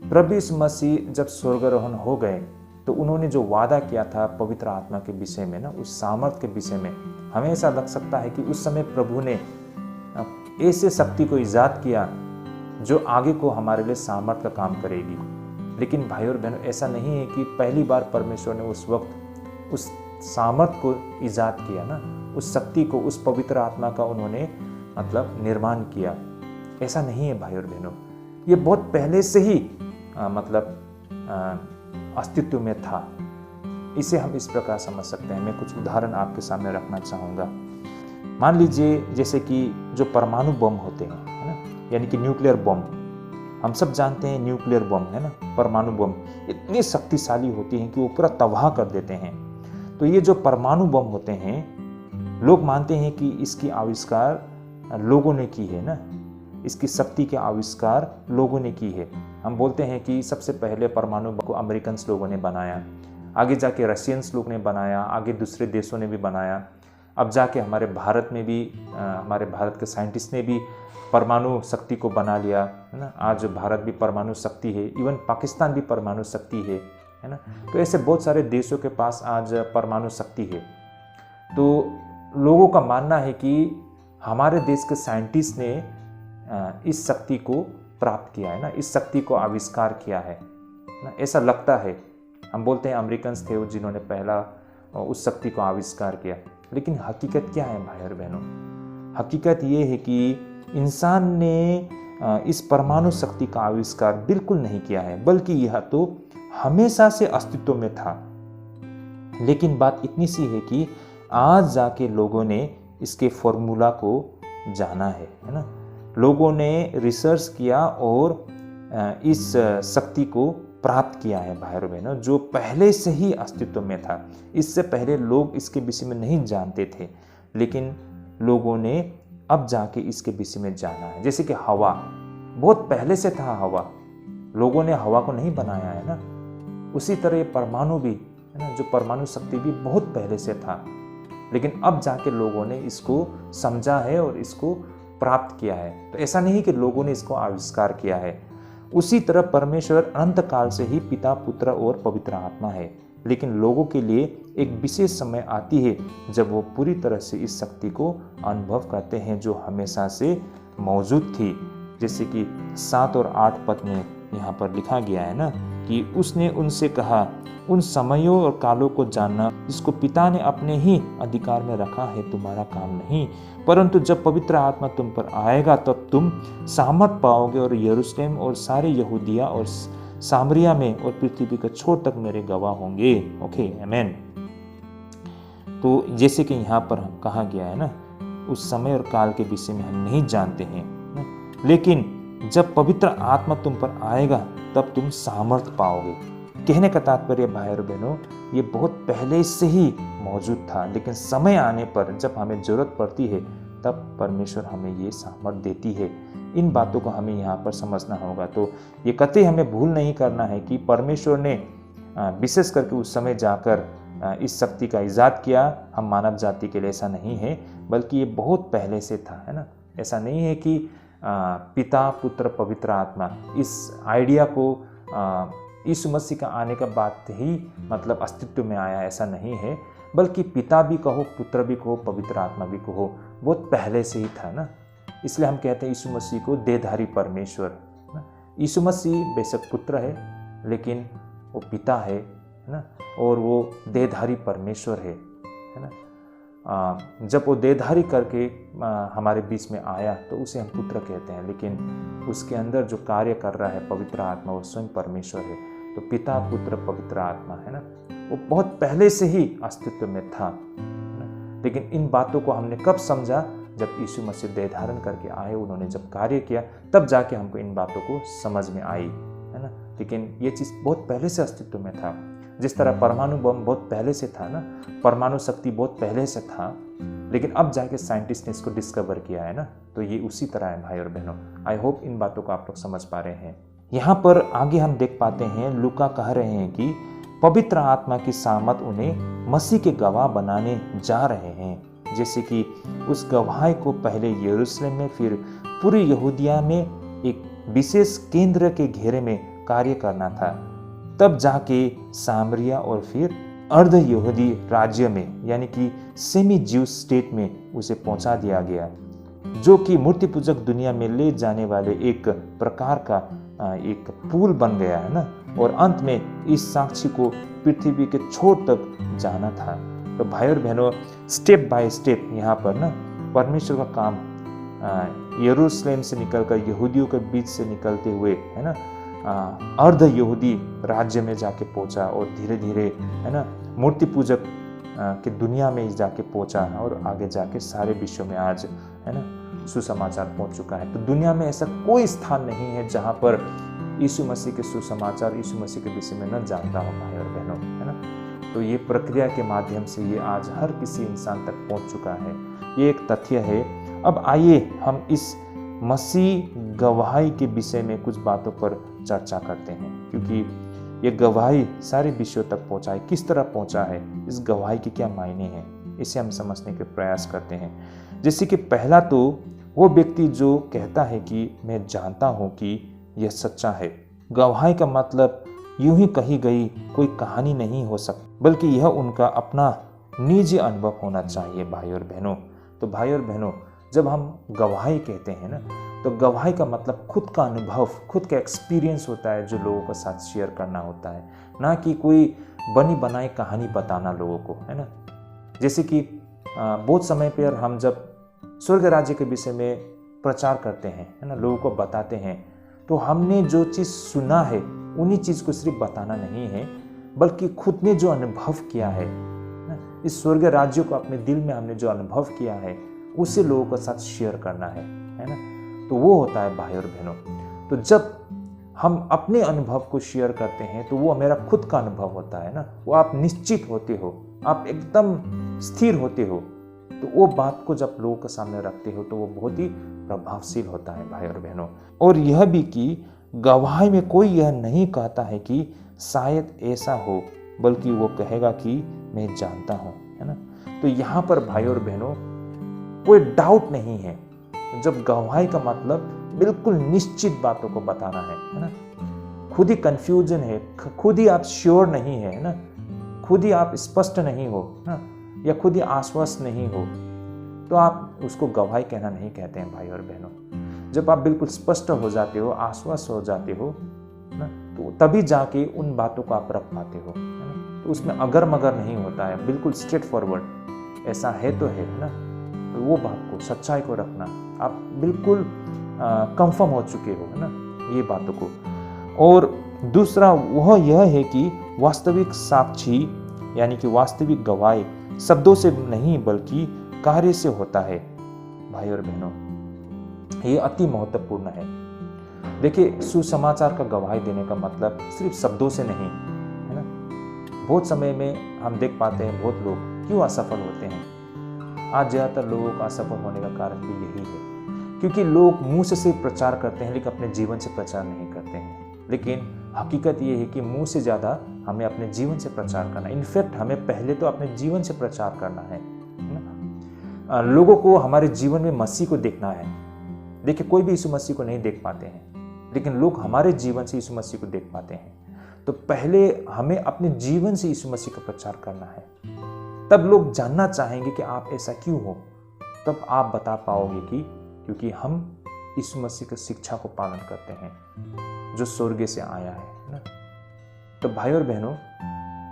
प्रभु यीशु मसीह जब स्वर्गारोहण हो गए तो उन्होंने जो वादा किया था पवित्र आत्मा के विषय में ना, उस सामर्थ के विषय में, हमें ऐसा लग सकता है कि उस समय प्रभु ने ऐसे शक्ति को ईजाद किया जो आगे को हमारे लिए सामर्थ का काम करेगी। लेकिन भाई और बहनों, ऐसा नहीं है कि पहली बार परमेश्वर ने उस वक्त उस सामर्थ को ईजाद किया ना, उस शक्ति को, उस पवित्र आत्मा का उन्होंने मतलब निर्माण किया। ऐसा नहीं है भाई और बहनों, ये बहुत पहले से ही अस्तित्व में था। इसे हम इस प्रकार समझ सकते हैं। मैं कुछ उदाहरण आपके सामने रखना चाहूँगा। मान लीजिए जैसे कि जो परमाणु बम होते हैं, है ना, यानी कि न्यूक्लियर बम, हम सब जानते हैं न्यूक्लियर बम, है ना, परमाणु बम इतनी शक्तिशाली होती हैं कि वो पूरा तबाह कर देते हैं। तो ये जो परमाणु बम होते हैं, लोग मानते हैं कि इसकी आविष्कार लोगों ने की है ना, इसकी शक्ति के आविष्कार लोगों ने की है। हम बोलते हैं कि सबसे पहले परमाणु बम को अमेरिकन लोगों ने बनाया, आगे जाके रशियंस लोग ने बनाया, आगे दूसरे देशों ने भी बनाया, अब जाके हमारे भारत में भी हमारे भारत के साइंटिस्ट ने भी परमाणु शक्ति को बना लिया, है ना। आज भारत भी परमाणु शक्ति है, इवन पाकिस्तान भी परमाणु शक्ति है ना। तो ऐसे बहुत सारे देशों के पास आज परमाणु शक्ति है। तो लोगों का मानना है कि हमारे देश के साइंटिस्ट ने इस शक्ति को प्राप्त किया है ना, इस शक्ति को आविष्कार किया है ना, ऐसा लगता है। हम बोलते हैं अमेरिकन्स थे वो जिन्होंने पहला उस शक्ति को आविष्कार किया। लेकिन हकीकत क्या है भाई और बहनों? हकीकत ये है कि इंसान ने इस परमाणु शक्ति का आविष्कार बिल्कुल नहीं किया है, बल्कि यह तो हमेशा से अस्तित्व में था। लेकिन बात इतनी सी है कि आज जाके लोगों ने इसके फॉर्मूला को जाना है ना। लोगों ने रिसर्च किया और इस शक्ति को प्राप्त किया है भाई और बहनों, जो पहले से ही अस्तित्व में था। इससे पहले लोग इसके विषय में नहीं जानते थे, लेकिन लोगों ने अब जाके इसके विषय में जाना है। जैसे कि हवा, बहुत पहले से था हवा, लोगों ने हवा को नहीं बनाया है ना। उसी तरह परमाणु भी है ना, जो परमाणु शक्ति भी बहुत पहले से था, लेकिन अब जाके लोगों ने इसको समझा है और इसको प्राप्त किया है। तो ऐसा नहीं कि लोगों ने इसको आविष्कार किया है। उसी तरह परमेश्वर अनंत काल से ही पिता, पुत्र और पवित्र आत्मा है, लेकिन लोगों के लिए एक विशेष समय आती है जब वो पूरी तरह से इस शक्ति को अनुभव करते हैं जो हमेशा से मौजूद थी। जैसे कि 7 और 8 पद में यहाँ पर लिखा गया है ना कि उसने उनसे कहा, उन समयों और कालों को जानना जिसको पिता ने अपने ही अधिकार में रखा है तुम्हारा काम नहीं, परंतु जब पवित्र आत्मा तुम पर आएगा तब तुम सामर्थ पाओगे और यरूशलेम और सारे यहूदिया और सामरिया में और पृथ्वी के छोर तक मेरे गवाह होंगे। ओके, आमेन। तो जैसे कि यहाँ पर कहा गया है ना, उस समय और काल के विषय में हम नहीं जानते हैं, लेकिन जब पवित्र आत्मा तुम पर आएगा तब तुम सामर्थ पाओगे। कहने का तात्पर्य भाई और बहनों, ये बहुत पहले से ही मौजूद था, लेकिन समय आने पर जब हमें जरूरत पड़ती है तब परमेश्वर हमें ये सामर्थ देती है। इन बातों को हमें यहाँ पर समझना होगा। तो ये कतई हमें भूल नहीं करना है कि परमेश्वर ने विशेष करके उस समय जाकर इस शक्ति का इजाद किया हम मानव जाति के लिए, ऐसा नहीं है, बल्कि ये बहुत पहले से था, है ना। ऐसा नहीं है कि पिता, पुत्र, पवित्र आत्मा, इस आइडिया को यीशु मसीह का आने के बाद ही मतलब अस्तित्व में आया, ऐसा नहीं है, बल्कि पिता भी कहो, पुत्र भी कहो, पवित्र आत्मा भी कहो, बहुत पहले से ही था ना। इसलिए हम कहते हैं यीशु मसीह को देहधारी परमेश्वर। यीशु मसीह बेशक पुत्र है, लेकिन वो पिता है ना, और वो देहधारी परमेश्वर है ना। जब वो देहधारी करके हमारे बीच में आया तो उसे हम पुत्र कहते हैं, लेकिन उसके अंदर जो कार्य कर रहा है पवित्र आत्मा वो स्वयं परमेश्वर है। तो पिता पुत्र पवित्र आत्मा है ना, वो बहुत पहले से ही अस्तित्व में था ना? लेकिन इन बातों को हमने कब समझा? जब यीशु मसीह देह धारण करके आए, उन्होंने जब कार्य किया, तब जाके हमको इन बातों को समझ में आई, है ना। लेकिन ये चीज़ बहुत पहले से अस्तित्व में था। जिस तरह परमाणु बम बहुत पहले से था ना, परमाणु शक्ति बहुत पहले से था, लेकिन अब जाके साइंटिस्ट ने इसको डिस्कवर किया है ना। तो ये उसी तरह है भाई और बहनों। आई होप इन बातों को आप लोग समझ पा रहे हैं। यहाँ पर आगे हम देख पाते हैं, लूका कह रहे हैं कि पवित्र आत्मा की सामत उन्हें मसीह के गवाह बनाने जा रहे हैं। जैसे कि उस गवाही को पहले यरूशलेम में, फिर पूरी यहूदिया में एक विशेष केंद्र के घेरे में कार्य करना था, तब जाके सामरिया और फिर अर्ध यहूदी राज्य में यानी कि सेमी ज्यूस स्टेट में उसे पहुंचा दिया गया, जो कि मूर्ति पूजक दुनिया में ले जाने वाले एक प्रकार का एक पुल बन गया है ना। और अंत में इस साक्षी को पृथ्वी के छोर तक जाना था। तो भाई और बहनों, स्टेप बाय स्टेप यहाँ पर ना परमेश्वर का काम यरूशलेम से निकलकर यहूदियों के बीच से निकलते हुए है ना अर्ध यहूदी राज्य में जाके पहुंचा, और धीरे धीरे है ना मूर्ति पूजक की दुनिया में जाके पहुंचा, और आगे जाके सारे विश्व में आज है ना सुसमाचार पहुंच चुका है। तो दुनिया में ऐसा कोई स्थान नहीं है जहां पर यीशु मसीह के सुसमाचार, यीशु मसीह के विषय में न जानता हो भाई और बहनों, है ना। तो ये प्रक्रिया के माध्यम से ये आज हर किसी इंसान तक पहुंच चुका है, ये एक तथ्य है। अब आइए हम इस मसीह गवाही के विषय में कुछ बातों पर चर्चा करते हैं, क्योंकि ये गवाही सारे विश्व तक पहुंचा है। किस तरह पहुंचा है, इस गवाही के क्या मायने हैं, इसे हम समझने के प्रयास करते हैं। जैसे कि पहला तो वो व्यक्ति जो कहता है कि मैं जानता हूं कि यह सच्चा है। गवाही का मतलब यूं ही कही गई कोई कहानी नहीं हो सकती, बल्कि यह उनका अपना निजी अनुभव होना चाहिए भाई और बहनों। तो भाई और बहनों, जब हम गवाही कहते हैं ना, तो गवाही का मतलब खुद का अनुभव, खुद का एक्सपीरियंस होता है जो लोगों के साथ शेयर करना होता है, ना कि कोई बनी बनाई कहानी बताना लोगों को, है ना। जैसे कि बहुत समय पर हम जब स्वर्ग राज्य के विषय में प्रचार करते हैं, है ना, लोगों को बताते हैं, तो हमने जो चीज़ सुना है उन्हीं चीज़ को सिर्फ बताना नहीं है, बल्कि खुद ने जो अनुभव किया है ना, इस स्वर्ग राज्य को अपने दिल में हमने जो अनुभव किया है उसे लोगों के साथ शेयर करना है ना। तो वो होता है भाई और बहनों। तो जब हम अपने अनुभव को शेयर करते हैं तो वो मेरा खुद का अनुभव होता है ना, वो आप निश्चित होते हो, आप एकदम स्थिर होते हो। तो वो बात को जब लोगों के सामने रखते हो तो वो बहुत ही प्रभावशील होता है भाई और बहनों। और यह भी कि गवाही में कोई यह नहीं कहता है कि शायद ऐसा हो, बल्कि वो कहेगा कि मैं जानता हूँ, है ना। तो यहाँ पर भाई और बहनों कोई डाउट नहीं है। जब गवाही का मतलब बिल्कुल निश्चित बातों को बताना है ना। खुद ही कंफ्यूजन है, खुद ही आप श्योर नहीं है ना, खुद ही आप स्पष्ट नहीं हो ना, या खुद ही आश्वस्त नहीं हो, तो आप उसको गवाही कहना नहीं कहते हैं भाई और बहनों। जब आप बिल्कुल स्पष्ट हो जाते हो, आश्वस्त हो जाते हो ना, तो तभी जाके उन बातों को आप रख पाते हो, है ना। तो उसमें अगर मगर नहीं होता है, बिल्कुल स्ट्रेट फॉरवर्ड, ऐसा है तो है ना। तो वो बात को, सच्चाई को रखना, आप बिल्कुल कंफर्म हो चुके हो, है ना, ये बातों को। और दूसरा वह यह है कि वास्तविक साक्षी यानी कि वास्तविक गवाही शब्दों से नहीं बल्कि कार्य से होता है भाई और बहनों। ये अति महत्वपूर्ण है। देखिए, सुसमाचार का गवाही देने का मतलब सिर्फ शब्दों से नहीं, है ना। बहुत समय में हम देख पाते हैं बहुत लोग क्यों असफल होते हैं। आज ज़्यादातर लोगों का असफल होने का कारण भी यही है, क्योंकि लोग मुंह से सिर्फ प्रचार करते हैं लेकिन अपने जीवन से प्रचार नहीं करते हैं। लेकिन हकीकत ये है कि मुंह से ज़्यादा हमें अपने जीवन से प्रचार करना, इनफैक्ट हमें पहले तो अपने जीवन से प्रचार करना है ना। लोगों को हमारे जीवन में मसीह को देखना है। देखिए, कोई भी यीशु मसीह को नहीं देख पाते हैं, लेकिन लोग हमारे जीवन से यीशु मसीह को देख पाते हैं। तो पहले हमें अपने जीवन से यीशु मसीह का प्रचार करना है, तब लोग जानना चाहेंगे कि आप ऐसा क्यों हो। तब आप बता पाओगे कि क्योंकि हम यीशु मसीह की शिक्षा को पालन करते हैं जो स्वर्ग से आया है ना। तो भाई और बहनों,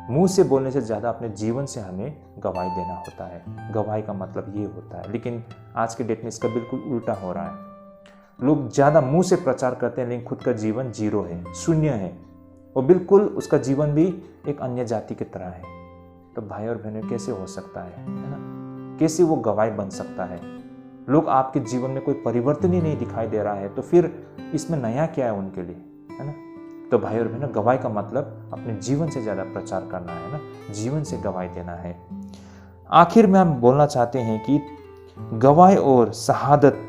मुंह से बोलने से ज़्यादा अपने जीवन से हमें गवाही देना होता है। गवाही का मतलब ये होता है, लेकिन आज के डेट में इसका बिल्कुल उल्टा हो रहा है। लोग ज़्यादा मुंह से प्रचार करते हैं, लेकिन खुद का जीवन जीरो है, शून्य है, और बिल्कुल उसका जीवन भी एक अन्य जाति की तरह है। तो भाई और बहनों, कैसे हो सकता है ना? कैसे वो गवाही बन सकता है? लोग आपके जीवन में कोई परिवर्तन ही नहीं दिखाई दे रहा है, तो फिर इसमें नया क्या है उनके लिए, है ना? तो भाई और बहनों, गवाही का मतलब अपने जीवन से ज़्यादा प्रचार करना है ना, जीवन से गवाही देना है। आखिर में हम बोलना चाहते हैं कि गवाही और शहादत,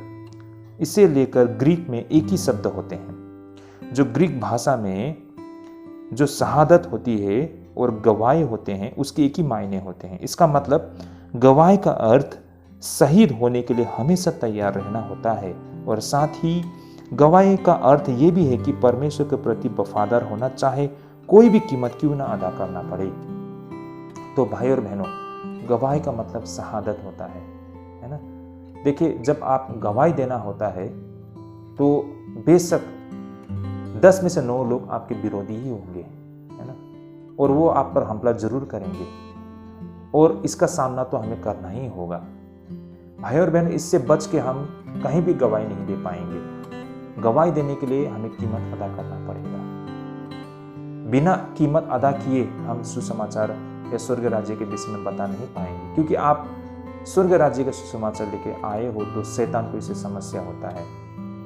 इसे लेकर ग्रीक में एक ही शब्द होते हैं। जो ग्रीक भाषा में जो शहादत होती है और गवाही होते हैं, उसके एक ही मायने होते हैं। इसका मतलब गवाही का अर्थ शहीद होने के लिए हमेशा तैयार रहना होता है, और साथ ही गवाही का अर्थ ये भी है कि परमेश्वर के प्रति वफादार होना, चाहे कोई भी कीमत क्यों ना अदा करना पड़े। तो भाई और बहनों, गवाही का मतलब शहादत होता है ना? देखिए, जब आप गवाही देना होता है तो बेशक 10 में से 9 लोग आपके विरोधी ही होंगे, है ना, और वो आप पर हमला जरूर करेंगे, और इसका सामना तो हमें करना ही होगा। भाई और बहन, इससे बच के हम कहीं भी गवाही नहीं दे पाएंगे। गवाही देने के लिए हमें कीमत अदा करना पड़ेगा। बिना कीमत अदा किए हम सुसमाचार या स्वर्ग राज्य के विषय में बता नहीं पाएंगे, क्योंकि आप स्वर्ग राज्य का सुसमाचार लेके आए हो तो शैतान को इससे समस्या होता है,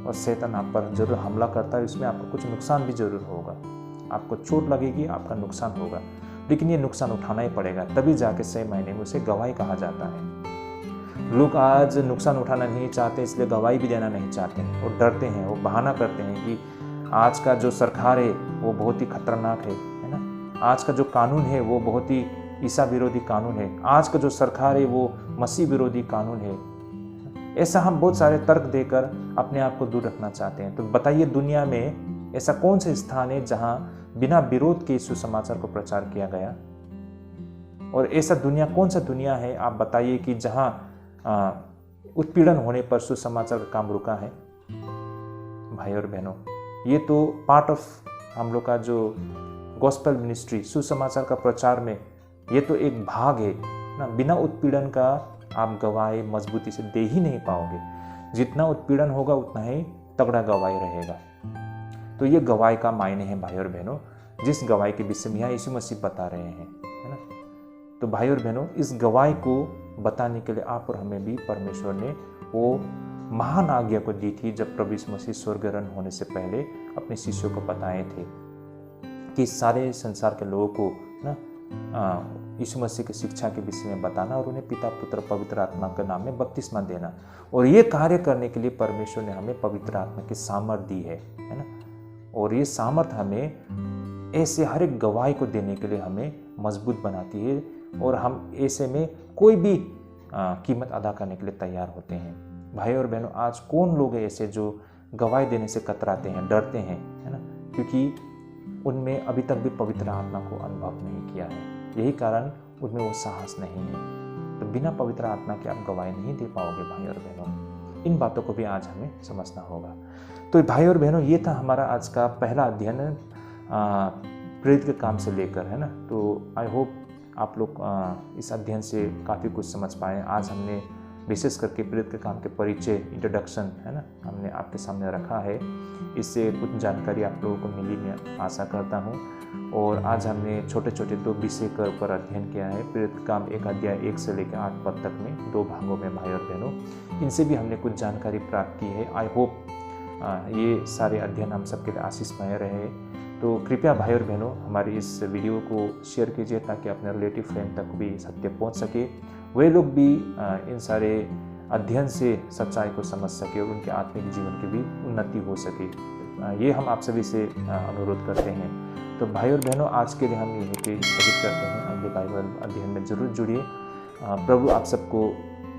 और शैतान आप पर जरूर हमला करता है। इसमें आपको कुछ नुकसान भी जरूर होगा, आपको चोट लगेगी, आपका नुकसान होगा, लेकिन ये नुकसान उठाना ही पड़ेगा, तभी जाके सही मायने में उसे गवाही कहा जाता है। लोग आज नुकसान उठाना नहीं चाहते, इसलिए गवाही भी देना नहीं चाहते हैं, और डरते हैं, वो बहाना करते हैं कि आज का जो सरकार है वो बहुत ही खतरनाक है ना, आज का जो कानून है वो बहुत ही ईसा विरोधी कानून है, आज का जो सरकार है वो मसीह विरोधी कानून है। ऐसा हम बहुत सारे तर्क देकर अपने आप को दूर रखना चाहते हैं। तो बताइए, दुनिया में ऐसा कौन सा स्थान है जहां बिना विरोध के सुसमाचार को प्रचार किया गया? और ऐसा दुनिया कौन सा दुनिया है, आप बताइए, कि जहां उत्पीड़न होने पर सुसमाचार का काम रुका है? भाई और बहनों, ये तो पार्ट ऑफ हम लोग का जो गॉस्पेल मिनिस्ट्री, सुसमाचार का प्रचार में ये तो एक भाग है ना। बिना उत्पीड़न का आप गवाही मजबूती से दे ही नहीं पाओगे। जितना उत्पीड़न होगा उतना ही तगड़ा गवाही रहेगा। तो ये गवाही का मायने है भाई और बहनों, जिस गवाही के विषय में यहाँ यीशु मसीह बता रहे हैं, है ना। तो भाई और बहनों, इस गवाही को बताने के लिए आप और हमें भी परमेश्वर ने वो महान आज्ञा को दी थी, जब प्रभु यीशु मसीह स्वर्गारोहण होने से पहले अपने शिष्यों को बताए थे कि सारे संसार के लोगों को ना यीशु मसीह की शिक्षा के विषय में बताना, और उन्हें पिता पुत्र पवित्र आत्मा के नाम में बपतिस्मा देना। और ये कार्य करने के लिए परमेश्वर ने हमें पवित्र आत्मा की सामर्थ दी है ना। और ये सामर्थ हमें ऐसे हर एक गवाही को देने के लिए हमें मजबूत बनाती है, और हम ऐसे में कोई भी कीमत अदा करने के लिए तैयार होते हैं। भाई और बहनों, आज कौन लोग हैं ऐसे जो गवाही देने से कतराते हैं, डरते हैं, है ना, क्योंकि उनमें अभी तक भी पवित्र आत्मा को अनुभव नहीं किया है। यही कारण उनमें वो साहस नहीं है। तो बिना पवित्र आत्मा के आप गवाही नहीं दे पाओगे भाई और बहनों। इन बातों को भी आज हमें समझना होगा। तो भाई और बहनों, ये था हमारा आज का पहला अध्ययन प्रेरित के काम से लेकर, है ना। तो आई होप आप लोग इस अध्ययन से काफ़ी कुछ समझ पाए। आज हमने विशेष करके प्रेरित के काम के परिचय, इंट्रोडक्शन, है ना, हमने आपके सामने रखा है। इससे कुछ जानकारी आप लोगों को मिली, मैं आशा करता हूँ। और आज हमने छोटे छोटे 2 विषय के ऊपर अध्ययन किया है। प्रेरित काम 1 अध्याय 1 से लेकर 8 पद तक में 2 भागों में भाई और बहनों, इनसे भी हमने कुछ जानकारी प्राप्त की है। आई होप ये सारे अध्ययन हम सबके लिए आशीषमय रहे। तो कृपया भाई और बहनों, हमारी इस वीडियो को शेयर कीजिए, ताकि अपने रिलेटिव फ्रेंड तक भी सत्य पहुंच सके, वे लोग भी इन सारे अध्ययन से सच्चाई को समझ सके और उनके आत्मिक जीवन की भी उन्नति हो सके। ये हम आप सभी से अनुरोध करते हैं। तो भाई और बहनों, आज के लिए हम यहीं पे स्थगित करते हैं। अगले बाइबल अध्ययन में जरूर जुड़िए। प्रभु आप सबको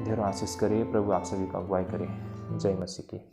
ढेरों आशीष करे, प्रभु आप सभी का अगुवाई करे। जय मसीह की।